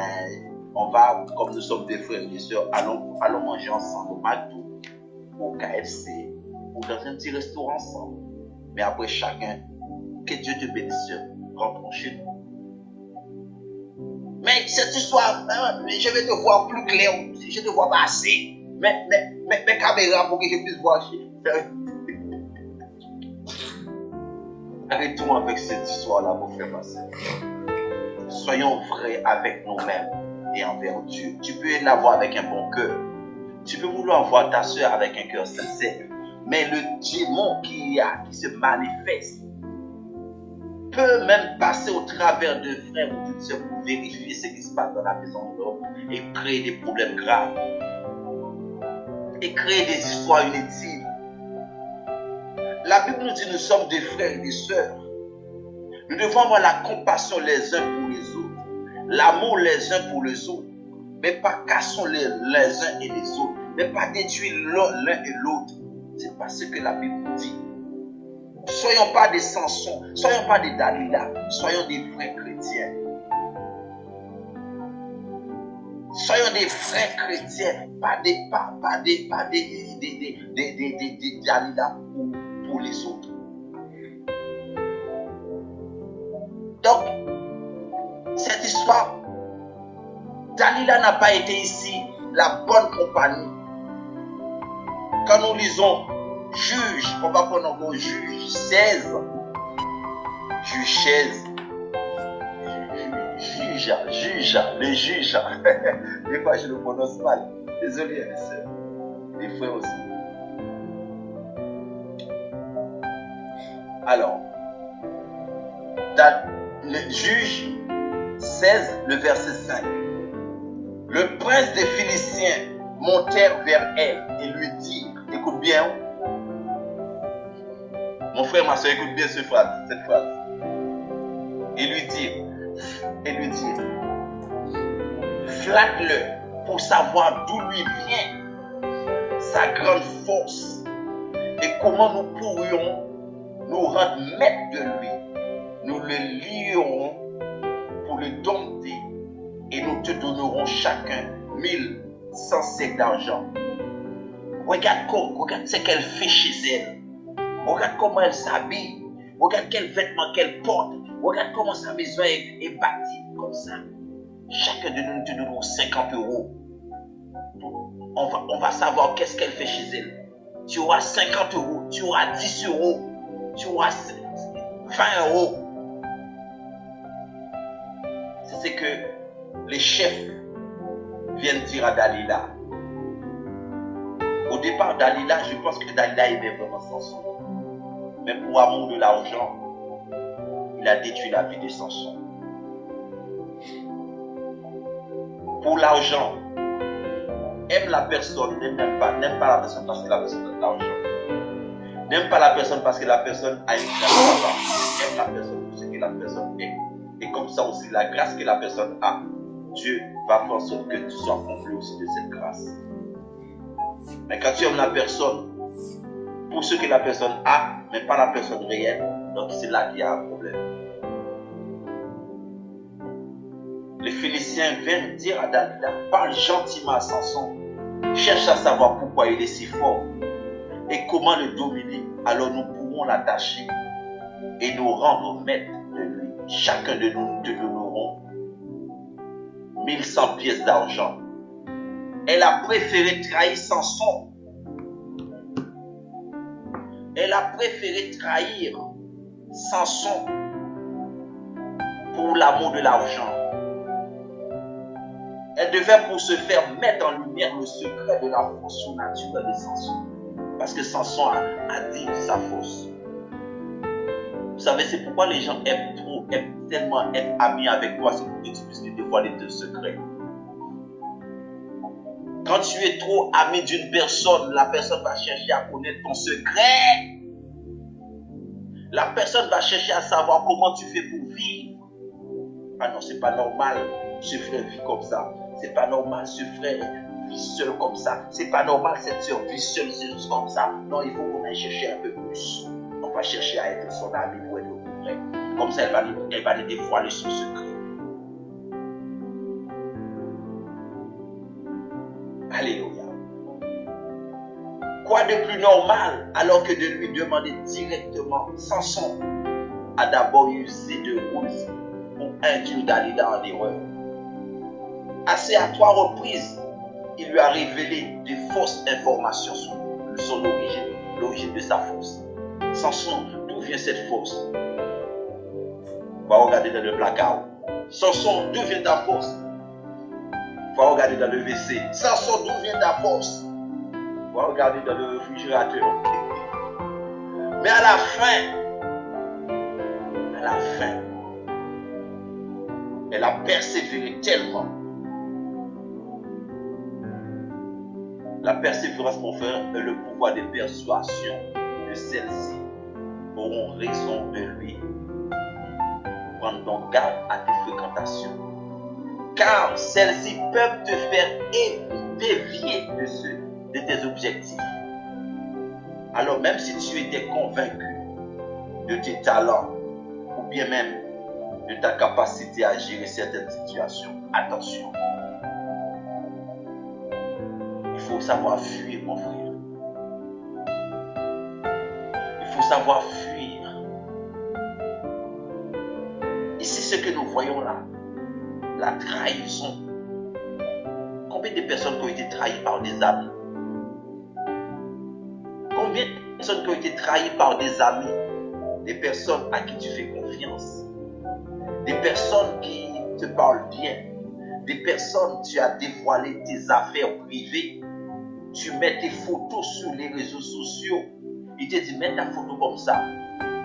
on va, comme nous sommes des frères et des sœurs, allons manger ensemble au McDo, au KFC, ou dans un petit restaurant ensemble. Mais après chacun, que Dieu te bénisse, rentrons chez nous. Mais cette histoire, je vais te voir plus clair. Je ne te vois pas assez. Mes caméras pour que je puisse voir. Arrêtons avec cette histoire-là, mon frère Marcel. Soyons vrais avec nous-mêmes et envers Dieu. Tu peux l'avoir avec un bon cœur. Tu peux vouloir voir ta soeur avec un cœur sincère. Mais le démon qui se manifeste peut même passer au travers de frères ou d'une sœur pour vérifier ce qui se passe dans la maison de l'homme et créer des problèmes graves. Et créer des histoires inutiles. La Bible nous dit que nous sommes des frères et des sœurs. Nous devons avoir la compassion les uns pour les autres. L'amour les uns pour les autres. Mais pas cassons les uns et les autres. Mais pas détruire l'un et l'autre. C'est pas ce que la Bible dit. Soyons pas des Samson. Soyons pas des Dalila. Soyons des vrais chrétiens. Soyons des vrais chrétiens. Pas des Dalila pour les autres. Donc, cette histoire, Dalila n'a pas été ici la bonne compagnie. Quand nous lisons Juge, on va prendre encore Juge 16, Juge 16, le juge. Des fois, je le prononce mal. Désolé, mes soeurs, les frères aussi. Alors, dans le Juge 16, le verset 5. Le prince des Philistins montèrent vers elle et lui dirent, écoute bien, mon frère, ma soeur, écoute bien cette phrase. Et lui dirent, flatte-le pour savoir d'où lui vient sa grande force et comment nous pourrions nous rendre maîtres de lui. Nous le lierons pour le dompter et nous te donnerons chacun 1100 sec d'argent. Regarde ce qu'elle fait chez elle. Regarde comment elle s'habille. Regarde quels vêtements qu'elle porte. Regarde comment sa maison est bâtie comme ça. Chacun de nous te donnerons 50 €. On va savoir qu'est-ce qu'elle fait chez elle. Tu auras 50 €, tu auras 10 €, tu auras 20 €. C'est ce que les chefs viennent dire à Dalila. Au départ, Dalila, je pense que Dalila aimait vraiment Samson. Mais pour amour de l'argent, il a détruit la vie de Samson. Pour l'argent, aime la personne, n'aime pas la personne parce que la personne a de l'argent. N'aime pas la personne parce que la personne a une grâce. Aime la personne pour ce que la personne est. Et comme ça aussi, la grâce que la personne a, Dieu va faire en sorte que tu sois comblé aussi de cette grâce. Mais quand tu aimes la personne pour ce que la personne a, mais pas la personne réelle, donc c'est là qu'il y a un problème. Les Philistins viennent dire à Dalila, parle gentiment à Samson, cherche à savoir pourquoi il est si fort et comment le dominer. Alors nous pourrons l'attacher et nous rendre maîtres de lui. Chacun de nous te donnerons 1100 pièces d'argent. Elle a préféré trahir Samson. Elle a préféré trahir Samson pour l'amour de l'argent. Elle devait pour se faire mettre en lumière le secret de la force surnaturelle de Samson. Parce que Samson a dit sa force. Vous savez, c'est pourquoi les gens aiment tellement être amis avec toi, c'est pour que tu puisses te dévoiler tes secrets. Quand tu es trop ami d'une personne, la personne va chercher à connaître ton secret. La personne va chercher à savoir comment tu fais pour vivre. Ah non, c'est pas normal, ce frère vit comme ça. C'est pas normal, ce frère vit seul comme ça. C'est pas normal, cette soeur vit seule comme ça. Non, il faut qu'on aille chercher un peu plus. On va chercher à être son ami pour être au plus près. Comme ça, elle va lui dévoiler son secret. Alléluia. Quoi de plus normal alors que de lui demander directement? Samson a d'abord usé de ruse pour induire Dalila en erreur. Assez à 3 reprises, il lui a révélé de fausses informations sur son origine, l'origine de sa force. Samson, d'où vient cette force? On va regarder dans le placard. Samson, d'où vient ta force? On va regarder dans le WC. Samson, d'où vient ta force? On va regarder dans le réfrigérateur. Mais à la fin, elle a persévéré tellement. La persévérance, mon frère, est le pouvoir de persuasion de celle-ci auront raison de lui. Prends donc garde à tes fréquentations. Car celles-ci peuvent te faire dévier de tes objectifs. Alors même si tu étais convaincu de tes talents ou bien même de ta capacité à gérer certaines situations, attention. Il faut savoir fuir, mon frère. Il faut savoir fuir. Ici, ce que nous voyons là, la trahison. Combien de personnes qui ont été trahies par des amis? Combien de personnes qui ont été trahies par des amis? Des personnes à qui tu fais confiance. Des personnes qui te parlent bien. Des personnes, tu as dévoilé tes affaires privées. Tu mets tes photos sur les réseaux sociaux. Il te dit, mets ta photo comme ça.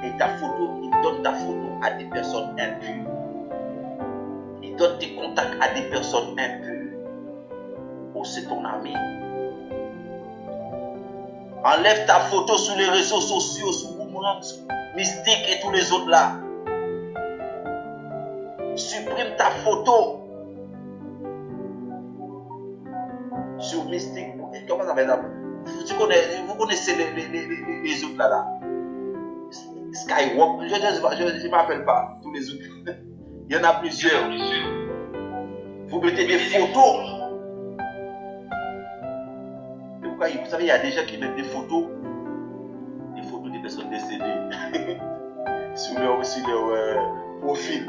Et ta photo, il donne ta photo à des personnes impures. Il donne tes contacts à des personnes impures. Oh, c'est ton ami. Enlève ta photo sur les réseaux sociaux, sur Boomerang, Mystique et tous les autres là. Supprime ta photo. Sur Mystique, comment ça s'appelle? Vous connaissez les autres là. Skywalk, je ne m'appelle pas tous les autres. Il y en a plusieurs. Vous mettez des photos. Vous savez, il y a des gens qui mettent des photos des personnes décédées sur leur profil.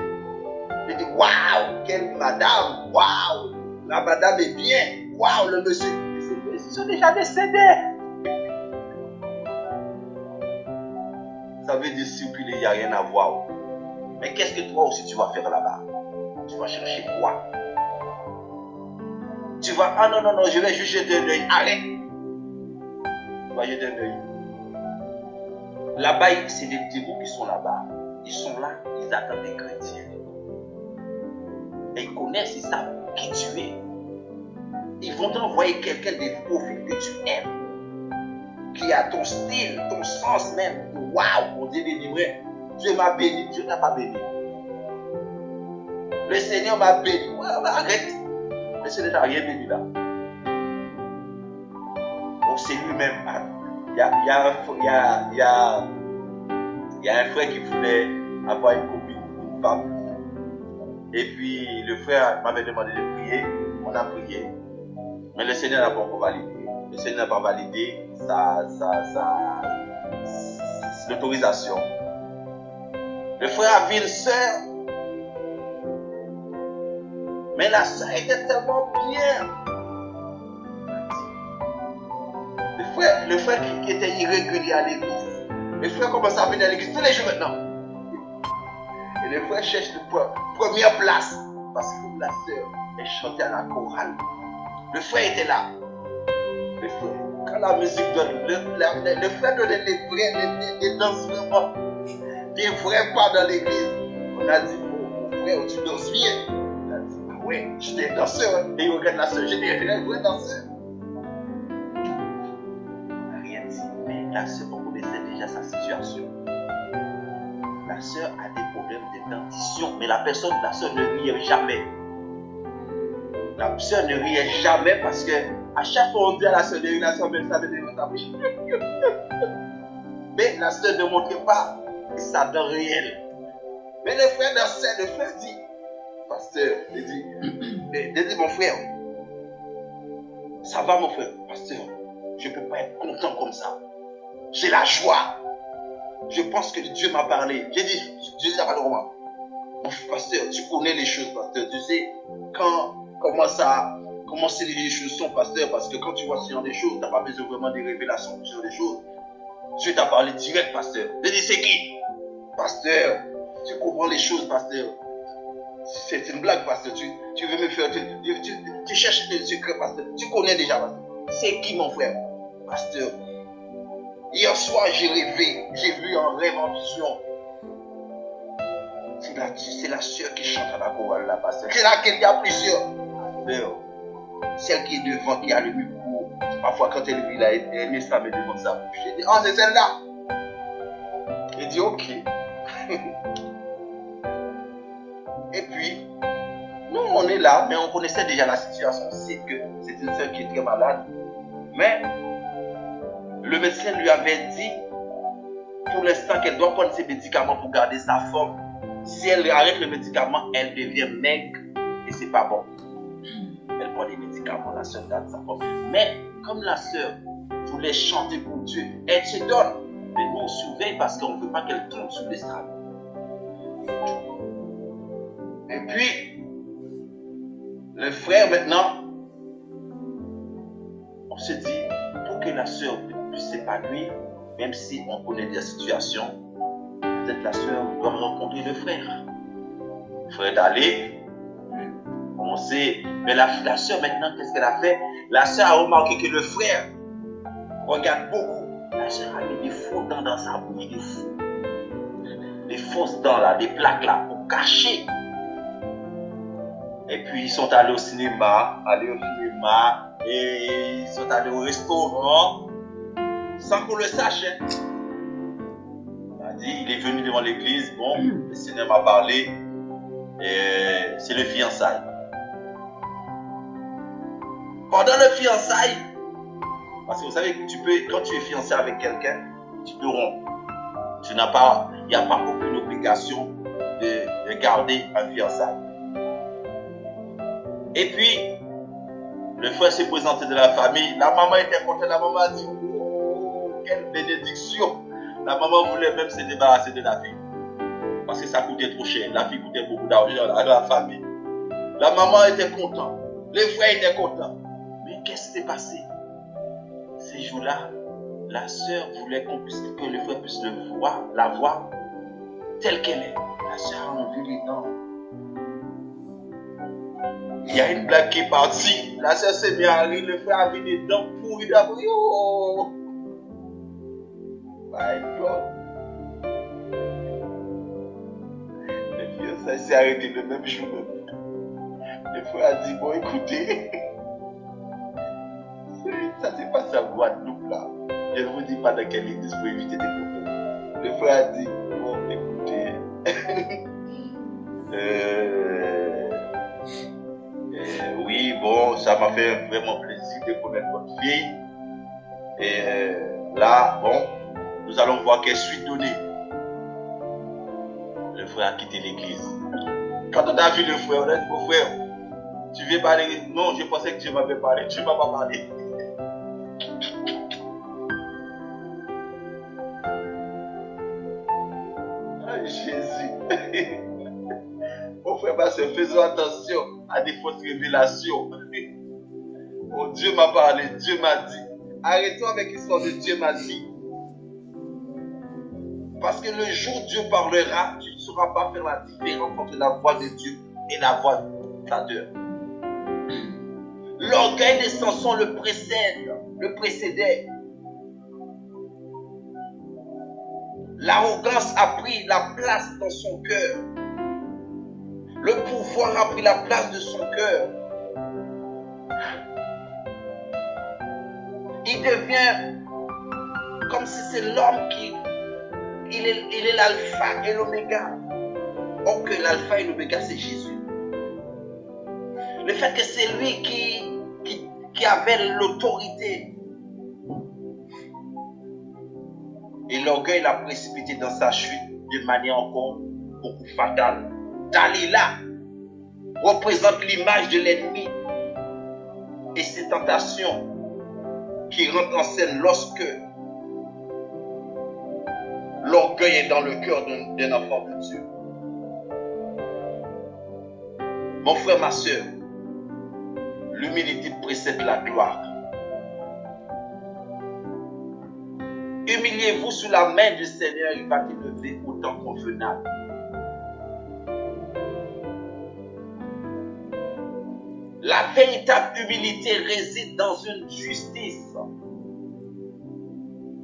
Je dis, waouh, quelle madame, waouh, la madame est bien, waouh, le monsieur. Ils sont déjà décédés. Ça veut dire circuler, il n'y a rien à voir. Mais qu'est-ce que toi aussi tu vas faire là-bas? Tu vas chercher quoi? Tu vas, ah non, je vais juste jeter un œil, arrête. Tu vas jeter un œil. Là-bas, c'est des démons qui sont là-bas. Ils sont là, ils attendent des chrétiens. Et ils connaissent, ils savent qui tu es. Ils vont t'envoyer quelqu'un des profils que tu aimes, qui a ton style, ton sens même. Waouh, mon Dieu délivré. Dieu m'a béni, Dieu n'a pas béni. Le Seigneur m'a béni. Ouais, arrête. Le Seigneur n'a rien béni là. Oh, c'est lui-même. Il y a un frère qui voulait avoir une copine, une femme. Et puis le frère m'avait demandé de prier. On a prié. Mais le Seigneur n'a pas encore validé. Le Seigneur n'a pas validé l'autorisation. Le frère avait une sœur. Mais la sœur était tellement bien. Le frère qui était irrégulier à l'église. Le frère commence à venir à l'église tous les jours maintenant. Et le frère cherche la première place. Parce que la sœur, elle chantait à la chorale. Le frère était là. Le frère, quand la musique donne, le frère donnait des danses vraiment. Des vrais pas dans l'église. On a dit, mon frère, tu danses bien. Il a dit, ah ouais, j'étais un danseur. Et il regarde la sœur, j'étais un vrai danseur. On n'a rien dit, mais la sœur, on connaissait déjà sa situation. La sœur a des problèmes de dentition, mais la sœur ne riait jamais. La sœur ne riait jamais parce que à chaque fois on dit à la sœur de rire, la sœur même savait de sa bouche. Mais la sœur ne montrait pas sa dent réelle. Mais le frère dansait, le frère dit, pasteur, il dit mon frère, ça va mon frère, pasteur, je ne peux pas être content comme ça. J'ai la joie. Je pense que Dieu m'a parlé. J'ai dit, Dieu n'a pas le roman. Mon pasteur, tu connais les choses, pasteur. Tu sais comment les choses sont, pasteur, parce que quand tu vois ce genre de choses, tu n'as pas besoin vraiment de révélations sur ce genre de choses. Dieu t'a parlé direct, pasteur. J'ai dit, c'est qui? Pasteur, tu comprends les choses, pasteur. C'est une blague, pasteur. Tu veux me faire. Tu cherches des secrets, pasteur. Tu connais déjà, pasteur. C'est qui, mon frère? Pasteur. Hier soir, j'ai rêvé. J'ai vu un rêve en vision. C'est la sœur qui chante à la chorale là, pasteur. C'est laquelle il y a plusieurs. Pasteur. Celle qui est devant, qui a le micro. Parfois, quand elle vit là, elle met sa main devant sa bouche. J'ai dit, ah, c'est celle-là. Il dit, ok. Et puis, nous, on est là, mais on connaissait déjà la situation. C'est que c'est une sœur qui est très malade. Mais, le médecin lui avait dit, pour l'instant, qu'elle doit prendre ses médicaments pour garder sa forme. Si elle arrête le médicament, elle devient maigre et c'est pas bon. Elle prend des médicaments, la sœur garde sa forme. Mais, comme la sœur voulait chanter pour Dieu, elle se donne. Mais nous, on surveille parce qu'on ne veut pas qu'elle tombe sur l'estrade. Et puis, le frère maintenant, on se dit, pour que la sœur puisse s'épanouir, même si on connaît des situations, peut-être la sœur doit rencontrer le frère. Le frère est allé, on sait, mais la sœur maintenant, qu'est-ce qu'elle a fait? La sœur a remarqué que le frère regarde beaucoup. La sœur a mis des faux dents dans sa bouche, des fausses dents là, des plaques là, pour cacher. Et puis ils sont allés au cinéma, et ils sont allés au restaurant, sans qu'on le sache. Hein. Il est venu devant l'église, bon, le Seigneur m'a parlé, et c'est le fiançailles. Pendant le fiançailles, parce que vous savez, quand tu es fiancé avec quelqu'un, tu peux rompre. Il n'y a pas aucune obligation de garder un fiançailles. Et puis, le frère s'est présenté de la famille. La maman était contente. La maman a dit, oh, quelle bénédiction. La maman voulait même se débarrasser de la fille. Parce que ça coûtait trop cher. La fille coûtait beaucoup d'argent à la famille. La maman était contente. Les frères étaient contents. Mais qu'est-ce qui s'est passé? Ces jours-là, la sœur voulait que le frère puisse la voir telle qu'elle est. La sœur a enlevé les dents. Il y a une blague qui est partie. La sœur s'est bien arrêtée. Le frère a vu des dents pourries d'abord. Oh! My God! Le fiancé s'est arrêté le même jour. Le frère a dit, bon écoutez, ça s'est passé à Guadeloupe là. Je ne vous dis pas dans quelle église pour éviter des problèmes. Le frère a dit, bon écoutez, oui, bon, ça m'a fait vraiment plaisir de connaître votre fille. Et là, bon, nous allons voir quelle suite donner. Le frère a quitté l'église. Quand on a vu le frère, on a dit, mon frère, tu veux parler? Non, je pensais que tu m'avais parlé. Tu ne m'as pas parlé. Ah, Jésus. Mon frère, ma soeur, faisons attention à des fausses révélations. Oh, Dieu m'a parlé, Dieu m'a dit. Arrêtons avec l'histoire de Dieu m'a dit. Parce que le jour où Dieu parlera, tu ne sauras pas faire la différence entre la voix de Dieu et la voix du dictateur. L'orgueil de Samson le précédait. L'arrogance a pris la place dans son cœur. Le pouvoir a pris la place de son cœur. Il devient comme si c'est l'homme qui... Il est l'alpha et l'oméga. Or que l'alpha et l'oméga, c'est Jésus. Le fait que c'est lui qui avait l'autorité. Et l'orgueil l'a précipité dans sa chute de manière encore beaucoup fatale. Dalila représente l'image de l'ennemi et ses tentations qui rentrent en scène lorsque l'orgueil est dans le cœur d'un enfant de Dieu. Mon frère, ma soeur, l'humilité précède la gloire. Humiliez-vous sous la main du Seigneur, il va t'élever au temps convenable. La véritable humilité réside dans une justice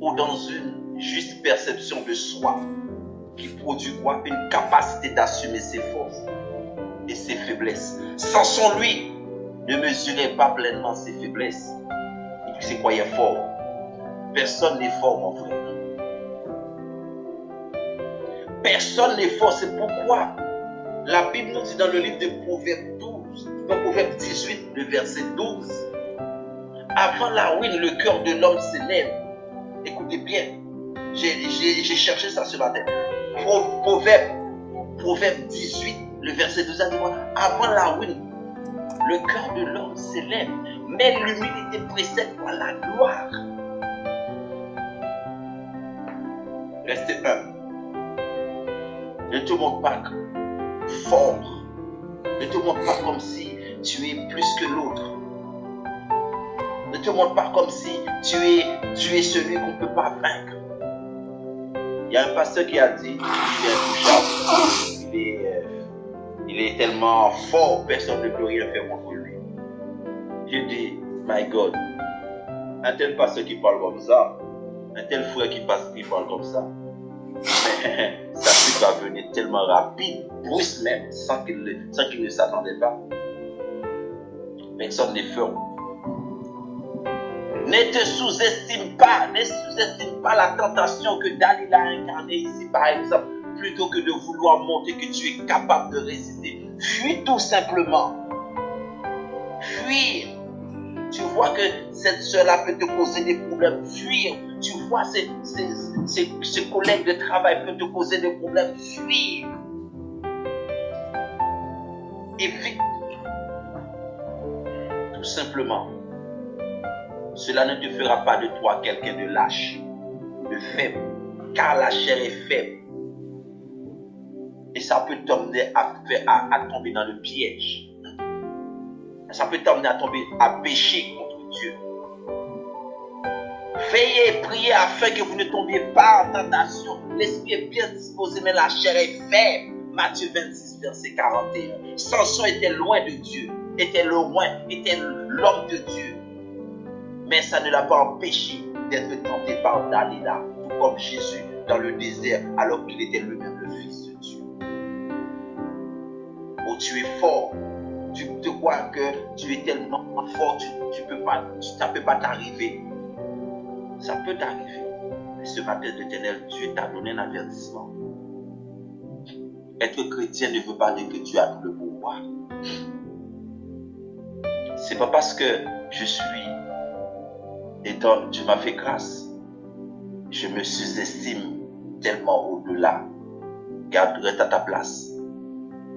ou dans une juste perception de soi qui produit quoi? Une capacité d'assumer ses forces et ses faiblesses. Samson, lui, ne mesurait pas pleinement ses faiblesses. Il se croyait fort. Personne n'est fort, mon frère. Personne n'est fort. C'est pourquoi la Bible nous dit dans le livre de Proverbes 12, dans Proverbes 18, le verset 12, avant la ruine, le cœur de l'homme s'élève. Écoutez bien, j'ai cherché ça ce matin. Proverbe 18, le verset 12, a dit, avant la ruine, le cœur de l'homme s'élève, mais l'humilité précède par la gloire. Restez humble. Ne te montre pas fort. Ne te montre pas comme si tu es plus que l'autre. Ne te montre pas comme si tu es celui qu'on ne peut pas vaincre. Il y a un pasteur qui a dit, il est intouchable. Il est tellement fort, personne ne peut rien faire contre lui. Je dis, my God, un tel pasteur qui parle comme ça, un tel frère qui parle comme ça, mais sa chute va venir tellement rapide, brusque même, sans qu'il ne s'attendait pas. Personne n'est fort. Ne te sous-estime pas la tentation que Dalila a incarnée ici, par exemple, plutôt que de vouloir montrer que tu es capable de résister. Fuis tout simplement. Fuir. Tu vois que cette soeur-là peut te causer des problèmes. Fuir. Tu vois ces collègues de travail peuvent te causer des problèmes. Fuir. Évite. Tout simplement. Cela ne te fera pas de toi quelqu'un de lâche, de faible, car la chair est faible. Et ça peut t'emmener à tomber dans le piège. Ça peut t'emmener à pécher contre Dieu. Veillez et priez afin que vous ne tombiez pas en tentation. L'esprit est bien disposé, mais la chair est faible. Matthieu 26, verset 41. Samson était loin de Dieu, était l'homme de Dieu. Mais ça ne l'a pas empêché d'être tenté par Dalila, tout comme Jésus dans le désert, alors qu'il était lui-même le Fils de Dieu. Oh, tu es fort. Tu te crois que tu es tellement fort, ça ne peut pas t'arriver. Ça peut t'arriver. Mais ce matin, l'Éternel, Dieu t'a donné un avertissement. Être chrétien ne veut pas dire que tu as tout le pouvoir. C'est pas parce que je suis et donc Dieu m'a fait grâce. Je me sous-estime tellement au-delà. Reste à ta place.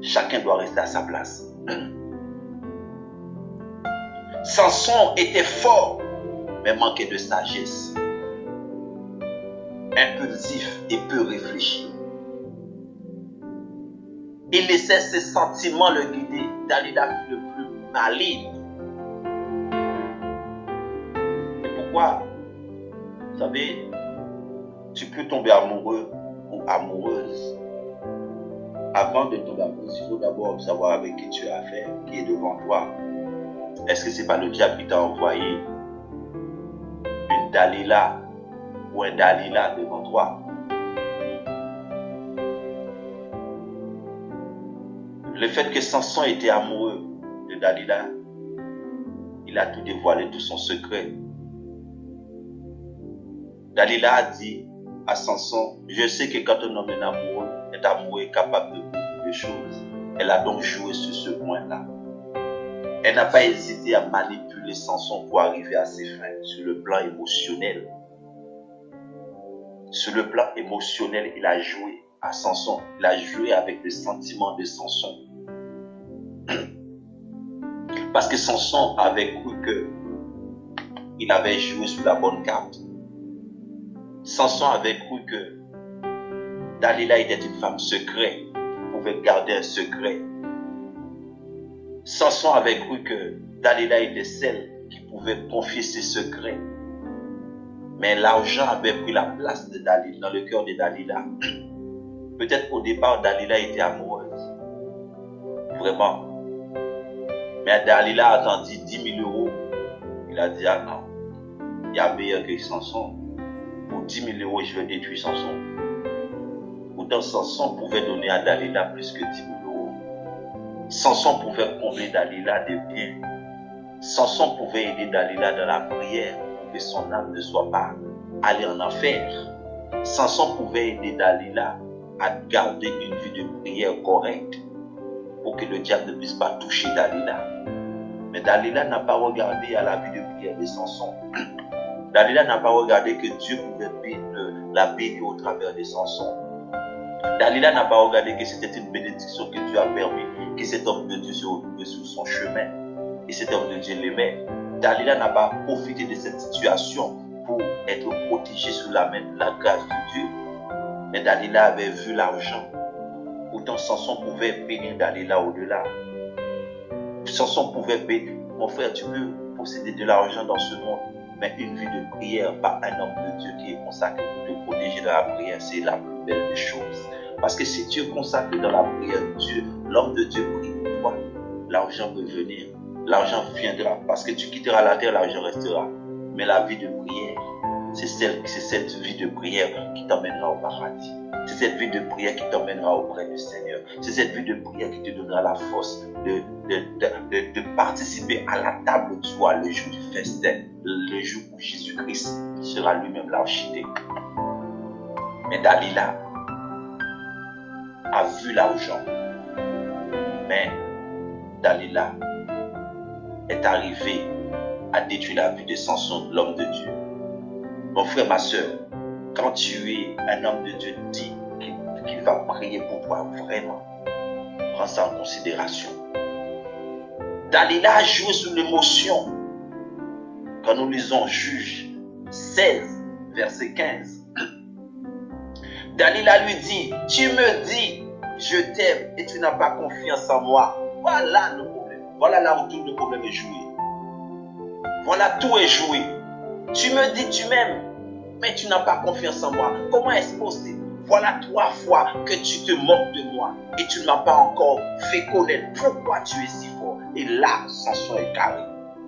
Chacun doit rester à sa place. Samson était fort, mais manquait de sagesse. Impulsif et peu réfléchi. Il laissait ses sentiments le guider. Dalila fut le plus maligne. Et pourquoi? Vous savez, tu peux tomber amoureux ou amoureuse. Avant de tomber amoureuse, il faut d'abord savoir avec qui tu as affaire, qui est devant toi. Est-ce que ce n'est pas le diable qui t'a envoyé une Dalila ou un Dalila devant toi? Le fait que Samson était amoureux de Dalila, il a tout dévoilé, tout son secret. Dalila a dit à Samson, je sais que quand un homme est amoureux et capable de beaucoup de choses. Elle a donc joué sur ce point-là. Elle n'a pas hésité à manipuler Samson pour arriver à ses fins sur le plan émotionnel. Sur le plan émotionnel, il a joué à Samson. Il a joué avec le sentiment de Samson. Parce que Samson avait cru qu'il avait joué sur la bonne carte. Samson avait cru que Dalila était une femme secrète, qui pouvait garder un secret. Samson avait cru que Dalila était celle qui pouvait confier ses secrets. Mais l'argent avait pris la place de Dalila, dans le cœur de Dalila. Peut-être qu'au départ, Dalila était amoureuse. Vraiment. Mais Dalila a attendu 10 000 euros. Il a dit, ah non, il y a meilleur que Samson. Pour 10 000 euros, je vais détruire Samson. Pourtant, Samson pouvait donner à Dalila plus que 10 000 euros. Samson pouvait combler Dalila de biens. Samson pouvait aider Dalila dans la prière pour que son âme ne soit pas allée en enfer. Samson pouvait aider Dalila à garder une vie de prière correcte pour que le diable ne puisse pas toucher Dalila. Mais Dalila n'a pas regardé à la vie de prière de Samson. Dalila n'a pas regardé que Dieu pouvait la bénir au travers de Samson. Dalila n'a pas regardé que c'était une bénédiction que Dieu a permis, que cet homme de Dieu se retrouvait sur son chemin. Et cet homme de Dieu l'aimait. Dalila n'a pas profité de cette situation pour être protégé sous la main de la grâce de Dieu. Mais Dalila avait vu l'argent. Pourtant, Samson pouvait bénir Dalila au-delà. Samson pouvait payer. Mon frère, tu peux posséder de l'argent dans ce monde, mais une vie de prière par un homme de Dieu qui est consacré pour te protéger dans la prière, c'est la plus belle des choses. Parce que si tu es consacré dans la prière, l'homme de Dieu prie pour toi, l'argent peut venir, l'argent viendra. Parce que tu quitteras la terre, l'argent restera. Mais la vie de prière, c'est cette vie de prière qui t'emmènera au paradis. C'est cette vie de prière qui t'emmènera auprès du Seigneur. C'est cette vie de prière qui te donnera la force de participer à la table du roi le jour du festin, le jour où Jésus-Christ sera lui-même l'architecte. Mais Dalila a vu l'argent. Mais Dalila est arrivée à détruire la vie de Samson, l'homme de Dieu. Mon frère, ma soeur, quand tu es un homme de Dieu, dis qu'il va prier pour toi vraiment. Prends ça en considération. Dalila a joué sur l'émotion. Quand nous lisons Juge 16, verset 15. Dalila lui dit, tu me dis, je t'aime et tu n'as pas confiance en moi. Voilà le problème. Voilà là où tout le problème est joué. Voilà, tout est joué. Tu me dis, tu m'aimes, mais tu n'as pas confiance en moi. Comment est-ce possible? Voilà 3 fois que tu te moques de moi et tu ne m'as pas encore fait connaître pourquoi tu es si fort. Et là, Samson est carré.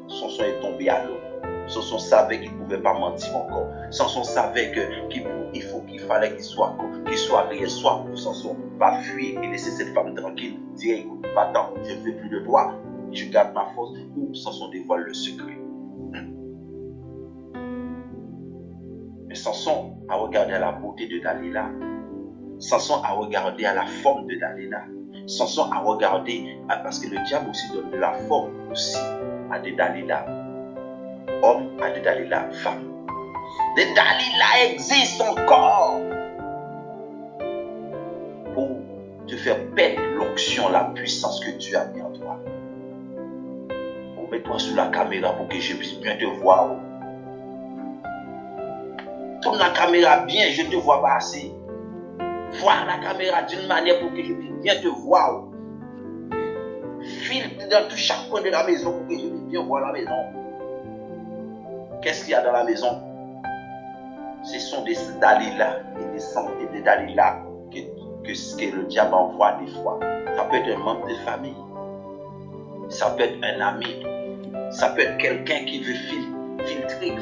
Samson est tombé à l'eau. Samson savait qu'il ne pouvait pas mentir encore. Samson savait qu'il fallait qu'il soit réel. Soit Samson va fuir et laisser cette femme tranquille. Dire, écoute, va-t'en, je ne veux plus de toi. Je garde ma force. Ou Samson dévoile le secret. Mais Samson a regardé à la beauté de Dalila. Samson a regardé à la forme de Dalila. Samson a regardé, parce que le diable aussi donne de la forme aussi à des Dalila. Hommes, à des Dalila, femmes. Des Dalila existent encore pour te faire perdre l'onction, la puissance que Dieu a mis en toi. Mets-toi sous la caméra pour que je puisse bien te voir. Tourne la caméra bien, je ne te vois pas assez. Voir la caméra d'une manière pour que je puisse bien te voir. Filtre dans tout chaque coin de la maison pour que je puisse bien voir la maison. Qu'est-ce qu'il y a dans la maison? Ce sont des Dalila et des Dalila que le diable envoie des fois. Ça peut être un membre de famille. Ça peut être un ami. Ça peut être quelqu'un qui veut filtrer.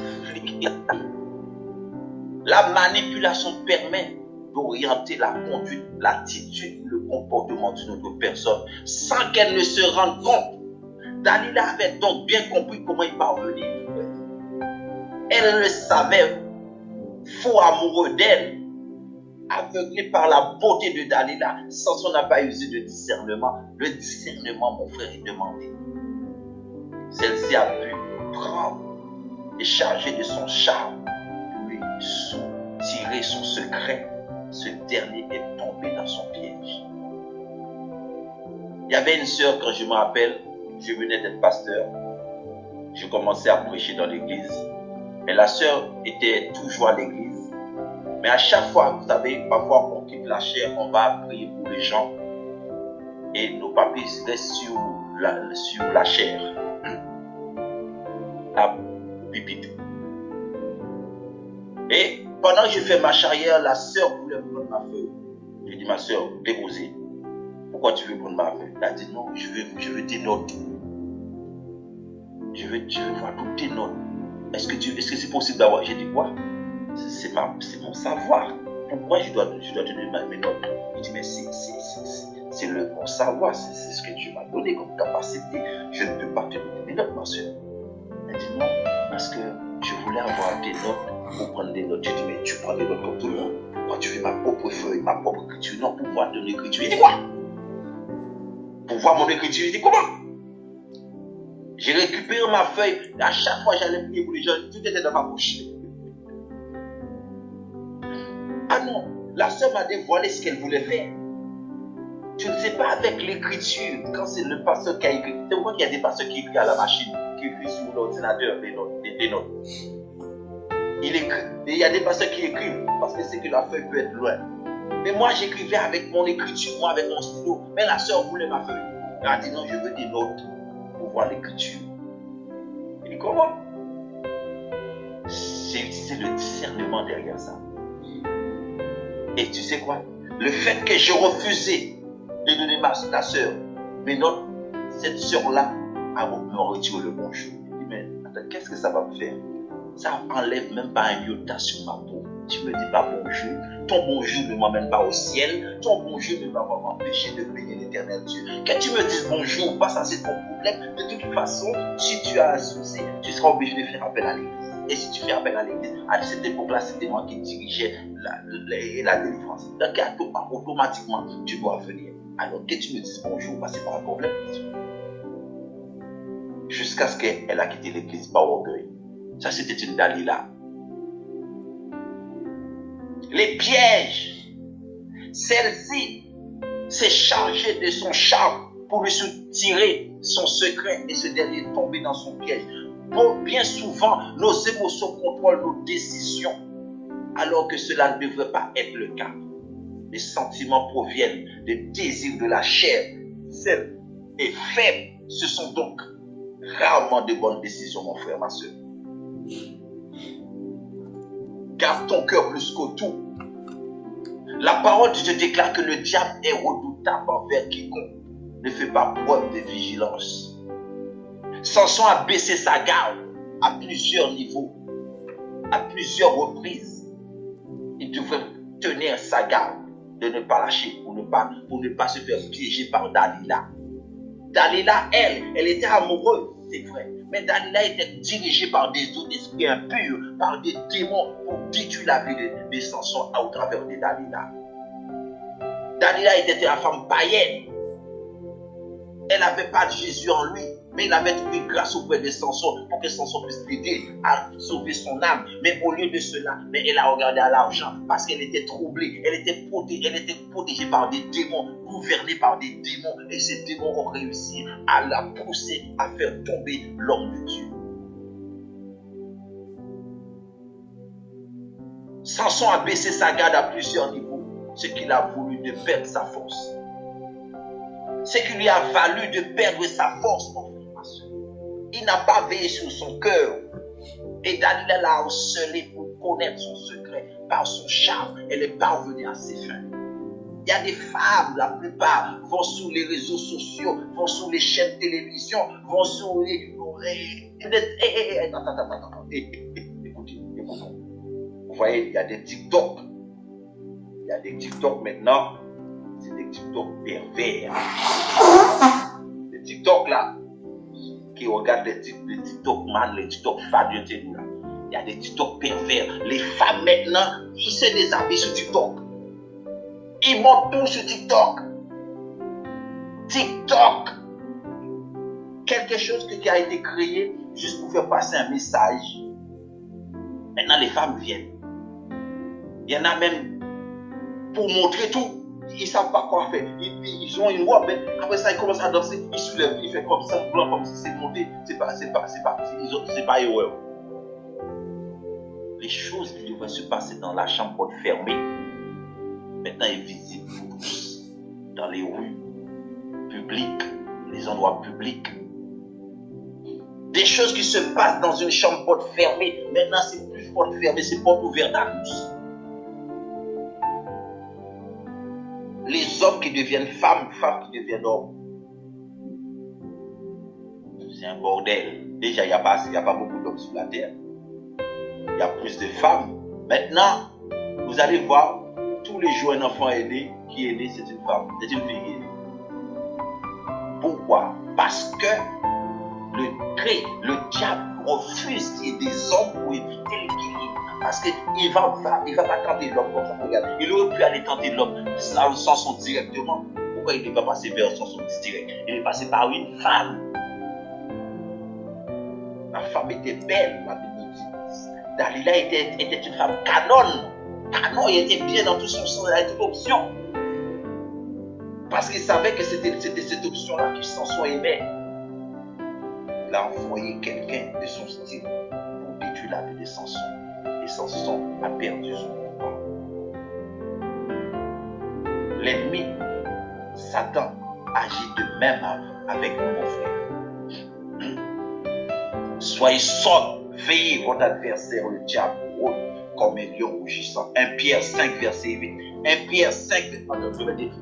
La manipulation permet d'orienter la conduite, l'attitude, le comportement d'une autre personne sans qu'elle ne se rende compte. Dalila avait donc bien compris comment y parvenir. Elle le savait, fou amoureux d'elle, aveuglé par la beauté de Dalila. Samson n'a pas usé de discernement. Le discernement, mon frère, est demandé. Celle-ci a pu prendre et charger de son charme, lui tirer son secret. Ce dernier est tombé dans son piège. Il y avait une sœur, quand je me rappelle, je venais d'être pasteur, je commençais à prêcher dans l'église, mais la sœur était toujours à l'église. Mais à chaque fois, vous savez, parfois on quitte la chair, on va prier pour les gens et nos papiers restent sur la chair. Pupitre. Et pendant que je fais ma charrière, la sœur voulait prendre ma feuille. Je dis, ma sœur, déposez. Pourquoi tu veux prendre ma feuille? Elle a dit, non, je veux tes notes. Je veux voir toutes tes notes. Est-ce que c'est possible d'avoir? J'ai dit, quoi? C'est mon savoir. Pourquoi je dois te donner mes notes? Je dis, mais c'est le bon savoir. C'est ce que Dieu m'a donné comme capacité. Je ne peux pas te donner mes notes, ma sœur. Elle dit non, parce que je voulais avoir des notes pour prendre des notes. Je dis, mais tu prends des notes comme tout le monde. Quand tu veux ma propre feuille, ma propre écriture, non, pour moi, de l'écriture. Il dit quoi? Pour voir mon écriture, il dit comment? J'ai récupéré ma feuille. À chaque fois, j'allais prier pour les gens. Tout était dans ma bouche. Ah non, la sœur m'a dévoilé ce qu'elle voulait faire. Tu ne sais pas avec l'écriture, quand c'est le pasteur qui a écrit. C'est pourquoi il y a des pasteurs qui écrivent à la machine, qui écrivent sur l'ordinateur des notes. Il écrit. Et il y a des pasteurs qui écrivent parce que c'est que la feuille peut être loin. Mais moi, j'écrivais avec mon écriture, moi avec mon stylo. Mais la sœur voulait ma feuille. Elle a dit non, je veux des notes. pour voir l'écriture. Il dit comment? J'ai utilisé le discernement derrière ça. Et tu sais quoi? Le fait que j'ai refusé de donner la soeur mes notes, cette soeur-là me retiré le bonjour. Je dis, mais attends, qu'est-ce que ça va me faire? Ça enlève même pas un iota sur ma peau. Tu me dis pas bonjour. Ton bonjour ne m'emmène pas au ciel. Ton bonjour ne va pas m'empêcher de bénir l'éternel Dieu. Que tu me dises bonjour ou pas, ça c'est ton problème. De toute façon, si tu as un souci, tu seras obligé de faire appel à l'église. Et si tu fais appel à l'église, à cette époque-là, c'était moi qui dirigeais la délivrance. Donc, automatiquement, tu dois venir. Alors, que tu me dises bonjour, bah, c'est pas un problème. Jusqu'à ce qu'elle a quitté l'église par orgueil. Ça, c'était une Dalila. Les pièges. Celle-ci s'est chargée de son charme pour lui soutirer son secret et ce dernier est tombé dans son piège. Bon, bien souvent, nos émotions contrôlent nos décisions, alors que cela ne devrait pas être le cas. Les sentiments proviennent des désirs de la chair. Celle est faible. Ce sont donc rarement de bonnes décisions, mon frère, ma soeur. Garde ton cœur plus que tout. La parole de Dieu déclare que le diable est redoutable envers quiconque ne fait pas preuve de vigilance. Samson a baissé sa garde à plusieurs niveaux, à plusieurs reprises. Il devrait tenir sa garde de ne pas lâcher pour ne pas se faire piéger par Dalila. Dalila, elle était amoureuse, c'est vrai. Mais Dalila était dirigée par des autres esprits impurs, par des démons pour détruire la vie de Samson au travers de Dalila. Dalila était une femme païenne. Elle n'avait pas de Jésus en lui, mais il avait trouvé grâce auprès de Samson pour que Samson puisse l'aider à sauver son âme. Mais au lieu de cela, elle a regardé à l'argent parce qu'elle était troublée, elle était protégée par des démons, gouvernée par des démons, et ces démons ont réussi à la pousser à faire tomber l'homme de Dieu. Samson a baissé sa garde à plusieurs niveaux, ce qu'il a voulu de perdre sa force. Ce qui lui a valu de perdre sa force, mon frère, ma soeur. Il n'a pas veillé sur son cœur. Et Dalila l'a harcelé pour connaître son secret. Par son charme, elle est parvenue à ses fins. Il y a des femmes, la plupart, vont sur les réseaux sociaux, vont sur les chaînes de télévision, vont sur les... Écoutez. Vous voyez, il y a des TikTok. Il y a des TikTok maintenant. C'est des TikTok pervers. Les TikTok là, qui regardent les TikTok man, les TikTok fadieux, là. Il y a des TikTok pervers. Les femmes maintenant, ils se déshabillent sur TikTok. Ils montent tout sur TikTok. TikTok. Quelque chose qui a été créé juste pour faire passer un message. Maintenant, les femmes viennent. Il y en a même pour montrer tout. Ils ne savent pas quoi faire. Ils ont une robe, mais après ça, ils commencent à danser. Ils soulèvent, ils font comme ça, blanc, comme si c'est monté. C'est pas erreur. Les choses qui devraient se passer dans la chambre porte fermée, maintenant est visible pour tous. Dans les rues publiques, les endroits publics. Des choses qui se passent dans une chambre porte fermée, maintenant c'est plus porte fermée, c'est porte ouverte à tous. Les hommes qui deviennent femmes, femmes qui deviennent hommes. C'est un bordel. Déjà, il n'y a pas beaucoup d'hommes sur la terre. Il y a plus de femmes. Maintenant, vous allez voir, tous les jours, un enfant est né. Qui est né, c'est une femme. C'est une fille qui est née. Pourquoi? Parce que le diable refuse qu'il y ait des hommes pour éviter l'équilibre. Parce qu'il ne va pas tenter l'homme comme ça. Regarde, il aurait pu aller tenter l'homme sans son directement. Pourquoi il n'est pas passé vers son direct? Il est passé par une femme. La femme était belle, la Bible dit. Dalila était une femme canon. Canon, il était bien dans tout son sens, elle était option. Parce qu'il savait que c'était cette option-là que Samson aimait. Il a envoyé quelqu'un de son style pour détruire la vie de Samson. Et Samson a perdu son combat. L'ennemi, Satan, agit de même avec nous, mon frère. Soyez sobres, veillez, votre adversaire, le diable, rôde comme un lion rugissant. 1 Pierre 5, verset 8. 1 Pierre 5,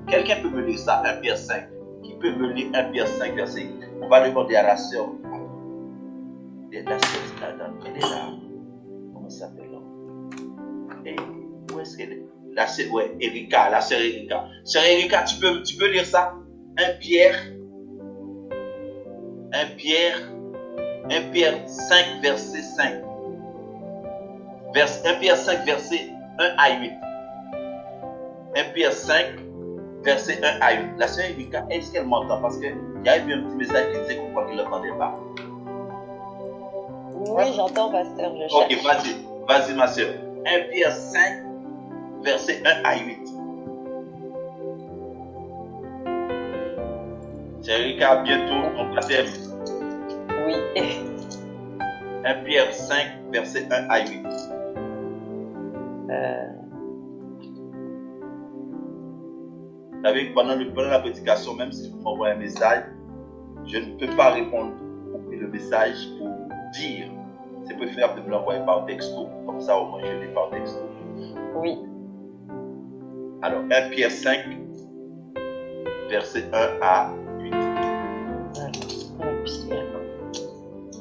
quelqu'un peut me lire ça, 1 Pierre 5. Qui peut me lire 1 Pierre 5, verset 8? On va demander à la sœur. La sœur, elle est là. Comment ça s'appelle là? Et où est-ce qu'elle est? La sœur, ouais, Erika, la sœur Erika. Sœur Erika, tu peux lire ça? 1 Pierre 5, verset 5. 1 Pierre 5, verset 1 à 8. 1 Pierre 5, verset 1 à 8. La sœur Erika, est-ce qu'elle m'entend? Parce qu'il y a eu un petit message qui disait qu'on croit qu'il ne l'entendait pas. Oui, j'entends, pasteur. Je ok, cherche. vas-y, ma sœur. 1 Pierre 5, verset 1 à 8. C'est Erika, bientôt on baptême. Oui. 1 Pierre 5, verset 1 à 8. Vous savez, pendant la prédication, même si vous m'envoyez un message, je ne peux pas répondre le message pour dire. C'est préférable de me l'envoyer par texto. Comme ça, au moins, je l'ai par texto. Oui. Alors, 1 Pierre 5, verset 1 à 8.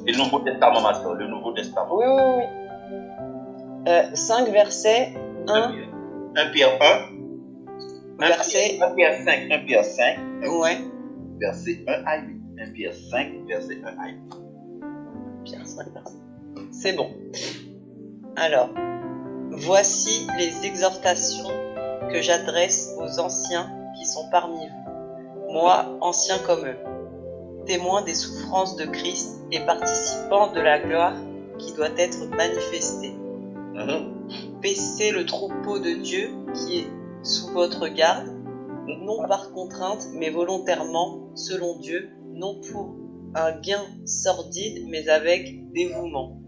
Le Nouveau Testament, ma soeur, le Nouveau Testament. Oui. 5 versets 1. 1 Pierre 1. Verset 1 Pierre 5. 1 Pierre 5. Ouais. Verset 1 à 8. 1 Pierre 5, verset 1 à 8. Pierre 5, verset. C'est bon. Alors, voici les exhortations que j'adresse aux anciens qui sont parmi vous, moi, ancien comme eux, témoin des souffrances de Christ et participant de la gloire qui doit être manifestée. Paissez le troupeau de Dieu qui est sous votre garde, non par contrainte, mais volontairement, selon Dieu, non pour un gain sordide, mais avec dévouement.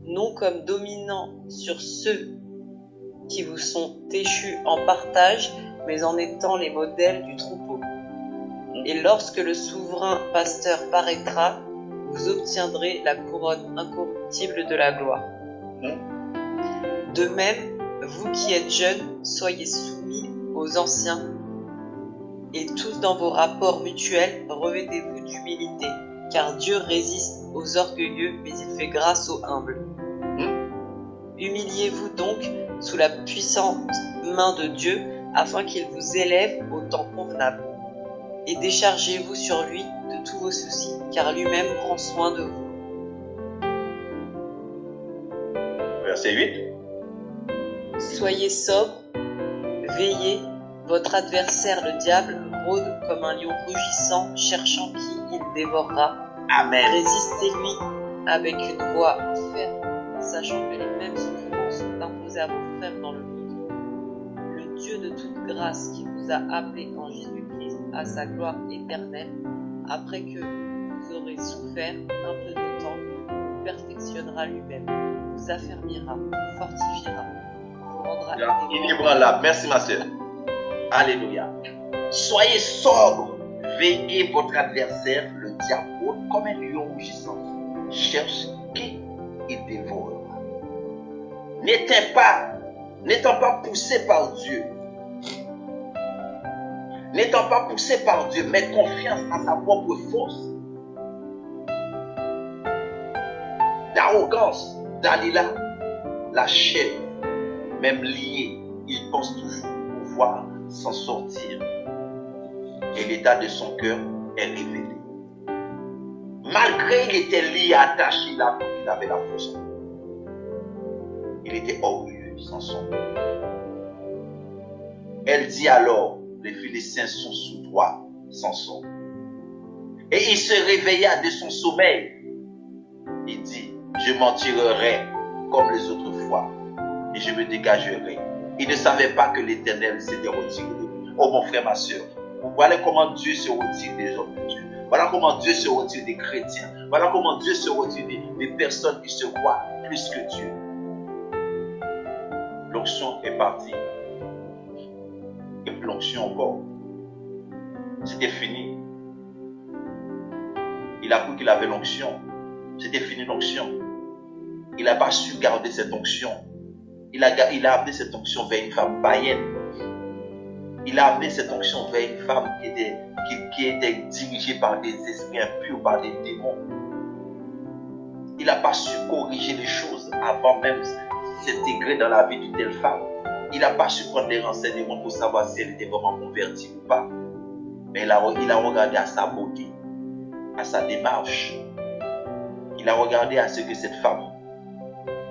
Non comme dominant sur ceux qui vous sont échus en partage, mais en étant les modèles du troupeau. Et lorsque le souverain pasteur paraîtra, vous obtiendrez la couronne incorruptible de la gloire. De même, vous qui êtes jeunes, soyez soumis aux anciens, et tous dans vos rapports mutuels, revêtez-vous d'humilité, car Dieu résiste aux orgueilleux, mais il fait grâce aux humbles. Humiliez-vous donc sous la puissante main de Dieu, afin qu'il vous élève au temps convenable. Et déchargez-vous sur lui de tous vos soucis, car lui-même prend soin de vous. Verset 8. Soyez sobres, veillez, votre adversaire le diable rôde comme un lion rugissant, cherchant qui il dévorera. Amen. Résistez-lui avec une voix ferme, sachant que les mêmes souffrances sont imposées à vos frères dans le monde. Le Dieu de toute grâce qui vous a appelés en Jésus-Christ à sa gloire éternelle, après que vous aurez souffert un peu de temps, vous perfectionnera lui-même, vous affermira, vous fortifiera, vous rendra inébranlable. Merci ma sœur. Alléluia. Soyez sobres, veillez votre adversaire, le diable, comme un lion rugissant. Cherche qui il dévorera. N'étant pas poussé par Dieu, mais confiance en sa propre force. L'arrogance, Dalila, la chair, même liée, il pense toujours pouvoir s'en sortir. Et l'état de son cœur est révélé. Malgré qu'il était lié, attaché là, il avait la force. Il était orgueilleux, Samson. Elle dit alors, les Philistins sont sous toi, Samson. Et il se réveilla de son sommeil. Il dit, je m'en tirerai comme les autres fois et je me dégagerai. Il ne savait pas que l'Éternel s'était retiré de lui. Oh mon frère, ma soeur, voilà comment Dieu se retire des hommes de Dieu. Voilà comment Dieu se retire des chrétiens. Voilà comment Dieu se retire des personnes qui se croient plus que Dieu. L'onction est partie. Et puis l'onction encore. C'était fini. Il a cru qu'il avait l'onction. C'était fini l'onction. Il n'a pas su garder cette onction. Il a amené cette onction vers une femme païenne. Il a amené cette onction vers une femme qui était dirigée par des esprits impurs, par des démons. Il n'a pas su corriger les choses avant même s'intégrer dans la vie d'une telle femme. Il n'a pas su prendre des renseignements pour savoir si elle était vraiment convertie ou pas. Mais il a regardé à sa beauté, à sa démarche. Il a regardé à ce que cette femme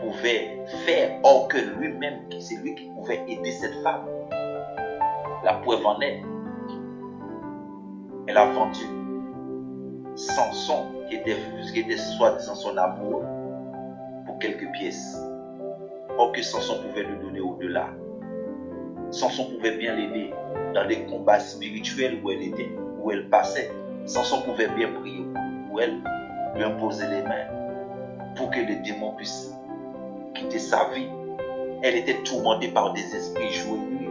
pouvait faire, or que lui-même, c'est lui qui pouvait aider cette femme. La preuve en est, elle a vendu Samson, qui était soi-disant son amour, pour quelques pièces. Or que Samson pouvait lui donner au-delà. Samson pouvait bien l'aider dans les combats spirituels où elle passait. Samson pouvait bien prier pour elle, lui imposer les mains pour que les démons puissent quitter sa vie. Elle était tourmentée par des esprits jour et nuit.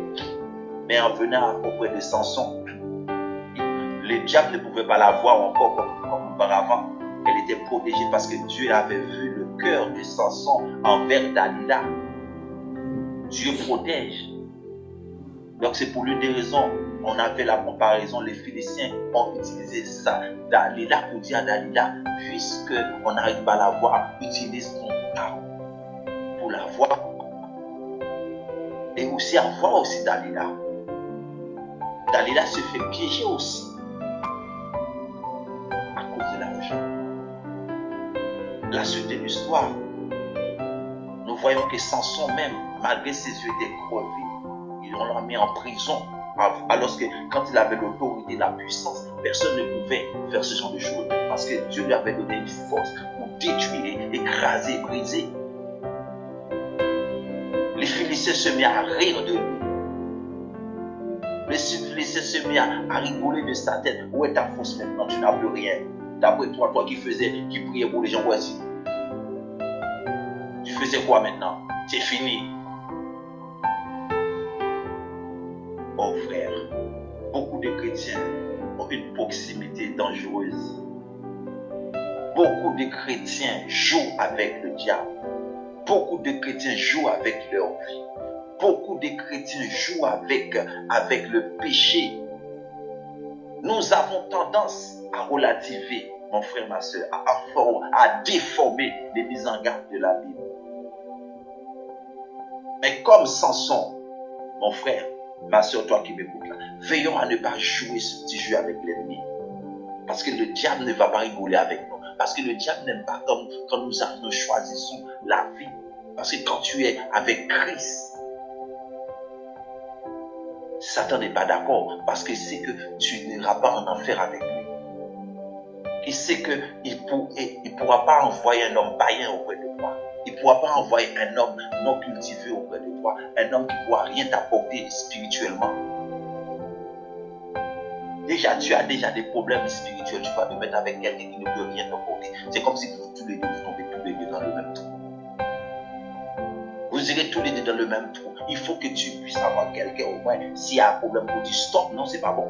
Mais en venant auprès de Samson, le diable ne pouvait pas la voir encore comme auparavant. Elle était protégée parce que Dieu avait vu le cœur de Samson envers Dalila. Dieu protège. Donc c'est pour l'une des raisons, on a fait la comparaison, les Philistins ont utilisé ça, Dalila, pour dire à Dalila, puisque on n'arrive pas à la voir, utilise ton arme pour la voir. Et aussi à voir aussi Dalila. Dalila se fait piéger aussi à cause de l'argent. La suite de l'histoire, nous voyons que Samson même, malgré ses yeux étaient crevés, ils l'ont mis en prison. Alors que quand il avait l'autorité, la puissance, personne ne pouvait faire ce genre de choses. Parce que Dieu lui avait donné une force pour détruire, écraser, briser. Les Philistins se mirent à rire de lui. Les Philistins se mirent à rigoler de sa tête. Où est ta force maintenant? Tu n'as plus rien. D'après toi qui priais pour les gens, voici. Tu faisais quoi maintenant? C'est fini. Oh frère, beaucoup de chrétiens ont une proximité dangereuse. Beaucoup de chrétiens jouent avec le diable. Beaucoup de chrétiens jouent avec leur vie. Beaucoup de chrétiens jouent avec le péché. Nous avons tendance à relativiser, mon frère, ma soeur, à déformer les mises en garde de la Bible. Mais comme Samson, mon frère, ma soeur, toi qui m'écoutes là, veillons à ne pas jouer ce petit jeu avec l'ennemi. Parce que le diable ne va pas rigoler avec nous. Parce que le diable n'aime pas quand nous choisissons la vie. Parce que quand tu es avec Christ, Satan n'est pas d'accord. Parce qu'il sait que tu n'iras pas en enfer avec lui. Il sait qu'il ne pourra pas envoyer un homme païen auprès de toi. Il ne pourra pas envoyer un homme non cultivé auprès de toi. Un homme qui ne pourra rien t'apporter spirituellement. Déjà, tu as déjà des problèmes spirituels. Tu vas te mettre avec quelqu'un qui ne peut rien t'apporter. C'est comme si vous tous les deux, vous tombez tous les deux dans le même trou. Vous irez tous les deux dans le même trou. Il faut que tu puisses avoir quelqu'un au moins. S'il y a un problème, pour dire stop, non, c'est pas bon.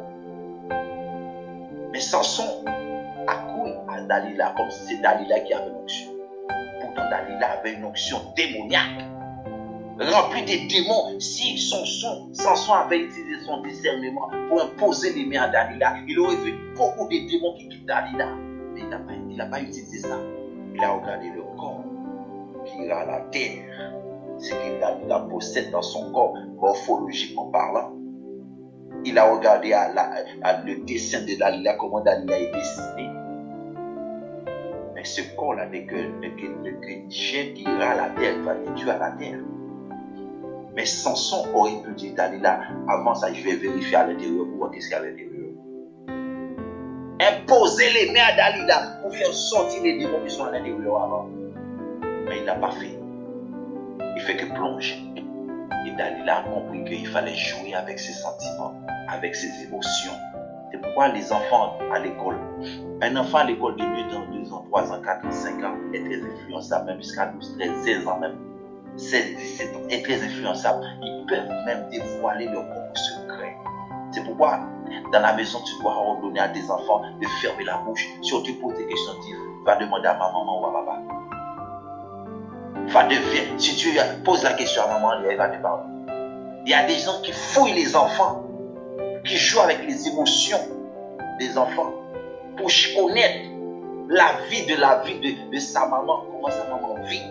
Mais Samson a couru à Dalila comme si c'est Dalila qui avait l'onction. Pourtant, Dalila avait une onction démoniaque. Rempli de démons. Si Samson avait utilisé son discernement pour imposer les mains à Dalila, il aurait vu beaucoup de démons qui quittent Dalila. Mais il n'a pas utilisé ça. Il a regardé le corps qui ira à la terre. Ce que Dalila possède dans son corps, morphologiquement parlant. Il a regardé le dessin de Dalila, comment Dalila est dessinée. Mais ce corps-là n'est que Dieu qui ira à la terre, il va détruire à la terre. Mais Samson aurait pu dire Dalila, avant ça, je vais vérifier à l'intérieur pour voir qu'est-ce qu'il y a à l'intérieur. Imposer les mains à Dalila pour faire sortir les démons qui sont à l'intérieur avant. Mais il n'a pas fait. Il fait que plonger. Et Dalila a compris qu'il fallait jouer avec ses sentiments, avec ses émotions. C'est pourquoi les enfants à l'école, un enfant à l'école de 2 ans, 3 ans, 4 ans, 5 ans est très influençable, même jusqu'à 12, 13, 16 ans même. 16, 17 ans est très influençable. Ils peuvent même dévoiler leurs propres secrets. C'est pourquoi Dans la maison, tu dois ordonner à tes enfants de fermer la bouche. Si on te pose des questions, dis, va demander à ma maman ou à papa. Si tu poses la question à maman, elle va te parler. Il y a des gens qui fouillent les enfants, qui jouent avec les émotions des enfants pour connaître la vie de sa maman, comment sa maman vit.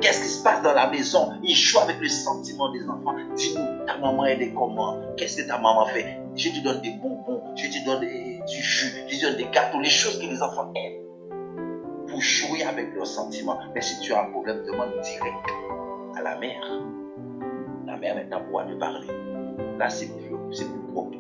Qu'est-ce qui se passe dans la maison? Il joue avec le sentiment des enfants. Dis-nous, ta maman, elle est comment? Qu'est-ce que ta maman fait? Je te donne des bonbons, je te donne du jus, je te donne des gâteaux, les choses que les enfants aiment. Pour jouer avec leurs sentiments. Mais si tu as un problème, demande direct à la mère. La mère maintenant pourra te parler. Là, c'est plus propre.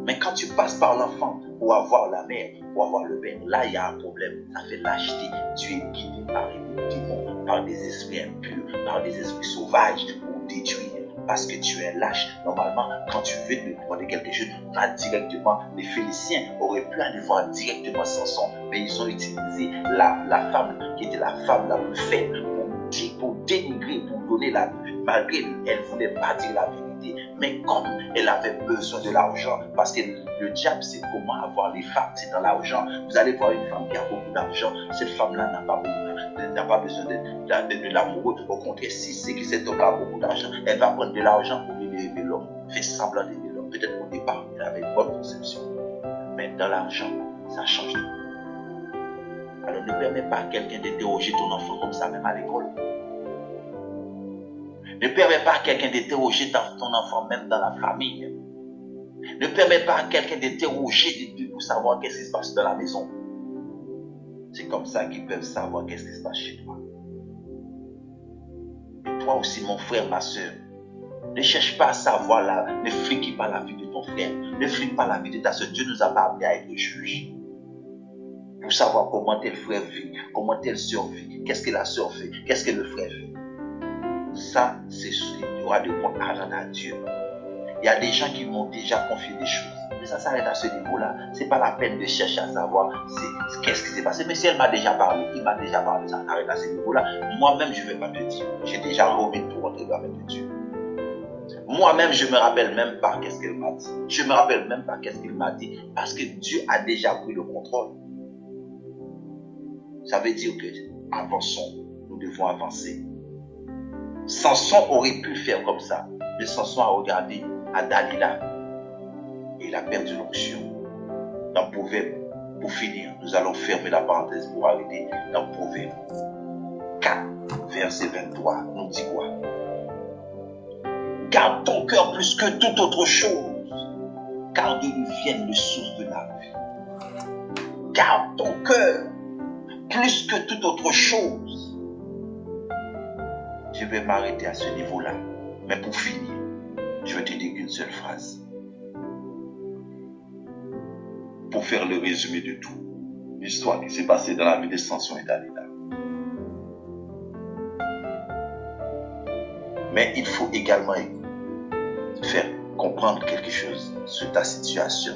Mais quand tu passes par l'enfant pour avoir la mère, pour avoir le père, là, il y a un problème. Ça fait lâcheté. Tu es guidé par des démons, par des esprits impurs, par des esprits sauvages pour détruire. Parce que tu es lâche. Normalement, quand tu veux te demander quelque chose, va directement. Les Phéniciens auraient pu aller voir directement Samson, mais ils ont utilisé la femme qui était la femme la plus faible pour dénigrer, pour donner la vue. Malgré elle ne voulait pas dire la vérité. Mais comme elle avait besoin de l'argent, parce que le diable sait comment avoir les femmes, c'est dans l'argent. Vous allez voir une femme qui a beaucoup d'argent, cette femme-là n'a pas besoin de l'amoureux. Au contraire, si c'est que cet homme a beaucoup d'argent, elle va prendre de l'argent pour lui aimer l'homme, fait semblant d'aimer l'homme. Peut-être qu'au départ, elle avait une bonne conception. Mais dans l'argent, ça change tout. Alors ne permets pas à quelqu'un d'interroger ton enfant comme ça, même à l'école. Ne permets pas à quelqu'un d'interroger ton enfant, même dans la famille. Ne permets pas à quelqu'un d'interroger pour savoir qu'est-ce qui se passe dans la maison. C'est comme ça qu'ils peuvent savoir qu'est-ce qui se passe chez toi. Et toi aussi, mon frère, ma soeur, ne cherche pas à savoir, ne flique pas la vie de ton frère, ne flique pas la vie de ta soeur. Dieu ne nous a pas appelés à être juge. Pour savoir comment tel frère vit, comment telle soeur vit, qu'est-ce que la soeur fait, qu'est-ce que le frère fait. Ça, il y aura de comptes à rendre à Dieu. Il y a des gens qui m'ont déjà confié des choses. Mais ça s'arrête à ce niveau-là. Ce n'est pas la peine de chercher à savoir qu'est-ce qui s'est passé. Mais si elle m'a déjà parlé, il m'a déjà parlé, ça s'arrête à ce niveau-là. Moi-même, je ne vais pas te dire. J'ai déjà remis tout entre les mains de Dieu. Moi-même, je ne me rappelle même pas qu'est-ce qu'elle m'a dit. Je ne me rappelle même pas qu'est-ce qu'il m'a dit. Parce que Dieu a déjà pris le contrôle. Ça veut dire que avançons. Nous devons avancer. Samson aurait pu faire comme ça. Mais Samson a regardé à Dalila. Et il a perdu l'onction. Dans Proverbe, pour finir, nous allons fermer la parenthèse pour arrêter. Dans Proverbe 4, verset 23, nous dit quoi? Garde ton cœur plus que toute autre chose, car de lui viennent les sources de la vie. Garde ton cœur plus que toute autre chose. Je vais m'arrêter à ce niveau-là. Mais pour finir, je vais te dire une seule phrase. Pour faire le résumé de tout. L'histoire qui s'est passée dans la vie de Samson et Dalila. Mais il faut également faire comprendre quelque chose sur ta situation.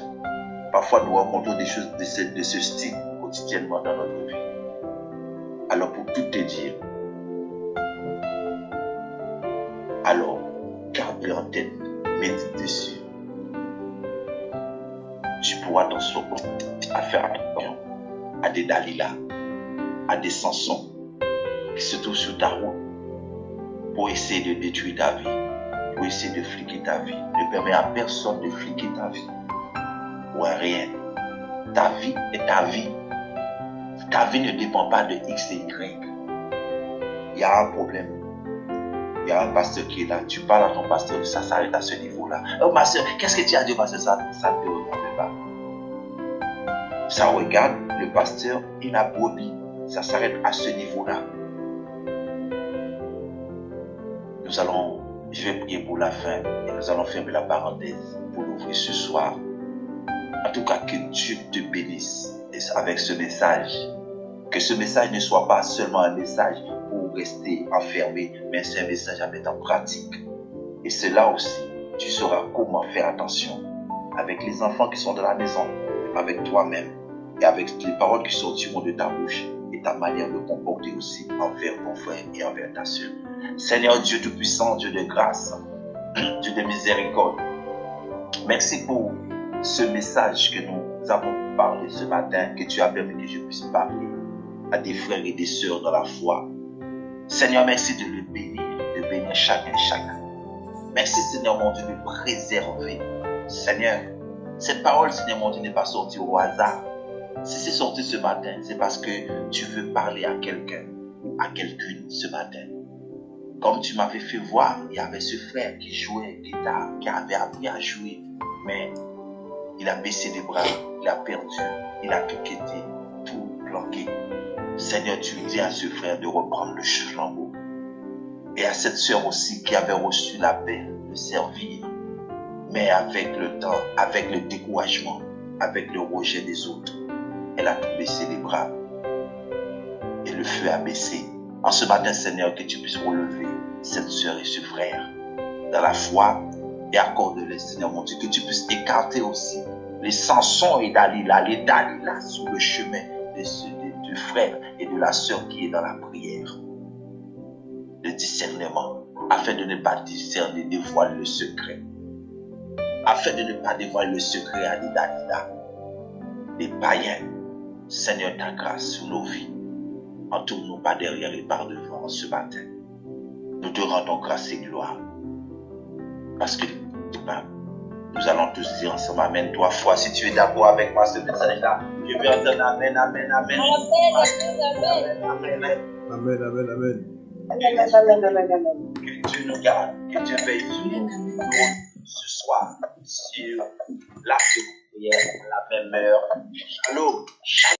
Parfois, nous rencontrons des choses de ce style quotidiennement dans notre vie. Alors, pour tout te dire, alors, garde-le en tête, médite dessus. Tu pourras t'en sortir à faire attention à des Dalila, à des Samson qui se trouvent sur ta route pour essayer de détruire ta vie, pour essayer de fliquer ta vie. Ne permets à personne de fliquer ta vie ou à rien. Ta vie est ta vie. Ta vie ne dépend pas de X et Y. Il y a un problème. Il y a un pasteur qui est là. Tu parles à ton pasteur, ça s'arrête à ce niveau-là. Oh ma soeur, qu'est-ce que tu as dit au pasteur? Ça ne te regarde pas. Ça regarde le pasteur et la brebis. Ça s'arrête à ce niveau-là. Je vais prier pour la fin et nous allons fermer la parenthèse pour l'ouvrir ce soir. En tout cas, que Dieu te bénisse avec ce message. Que ce message ne soit pas seulement un message pour rester enfermé, mais c'est un message à mettre en pratique. Et c'est là aussi, tu sauras comment faire attention avec les enfants qui sont dans la maison, avec toi-même et avec les paroles qui sortiront de ta bouche et ta manière de comporter aussi envers ton frère et envers ta soeur. Seigneur Dieu Tout-Puissant, Dieu de grâce, Dieu de miséricorde, Merci pour ce message que nous avons parlé ce matin, que tu as permis que je puisse parler à des frères et des sœurs dans la foi. Seigneur, merci de le bénir chacun. Merci, Seigneur mon Dieu, de préserver. Seigneur, cette parole, Seigneur mon Dieu, n'est pas sortie au hasard. Si c'est sorti ce matin, c'est parce que tu veux parler à quelqu'un ou à quelqu'une ce matin. Comme tu m'avais fait voir, il y avait ce frère qui jouait guitare, qui avait appris à jouer, mais il a baissé les bras, il a perdu, il a tout quitté, tout planqué. Seigneur, tu dis à ce frère de reprendre le flambeau. Et à cette sœur aussi qui avait reçu l'appel de servir, mais avec le temps, avec le découragement, avec le rejet des autres, elle a tout baissé les bras et le feu a baissé. En ce matin, Seigneur, que tu puisses relever cette sœur et ce frère dans la foi et accorde-les, Seigneur mon Dieu, que tu puisses écarter aussi les Samson et Dalila, les Dalila sur le chemin du frère et de la sœur qui est dans la prière. Le discernement, afin de ne pas discerner, dévoile le secret. Afin de ne pas dévoiler le secret à des Dalila, des païens. Seigneur, ta grâce sur nos vies. Entoure-nous pas derrière et par devant ce matin. Nous te rendons grâce et gloire. Parce que nous allons tous dire ensemble Amen 3 fois. Si tu es d'accord avec moi ce message-là, je vais entendre Amen, Amen, Amen. Amen. Que Dieu nous garde, que Dieu veille sur nous ce soir sur la prière à la même heure. Shalom.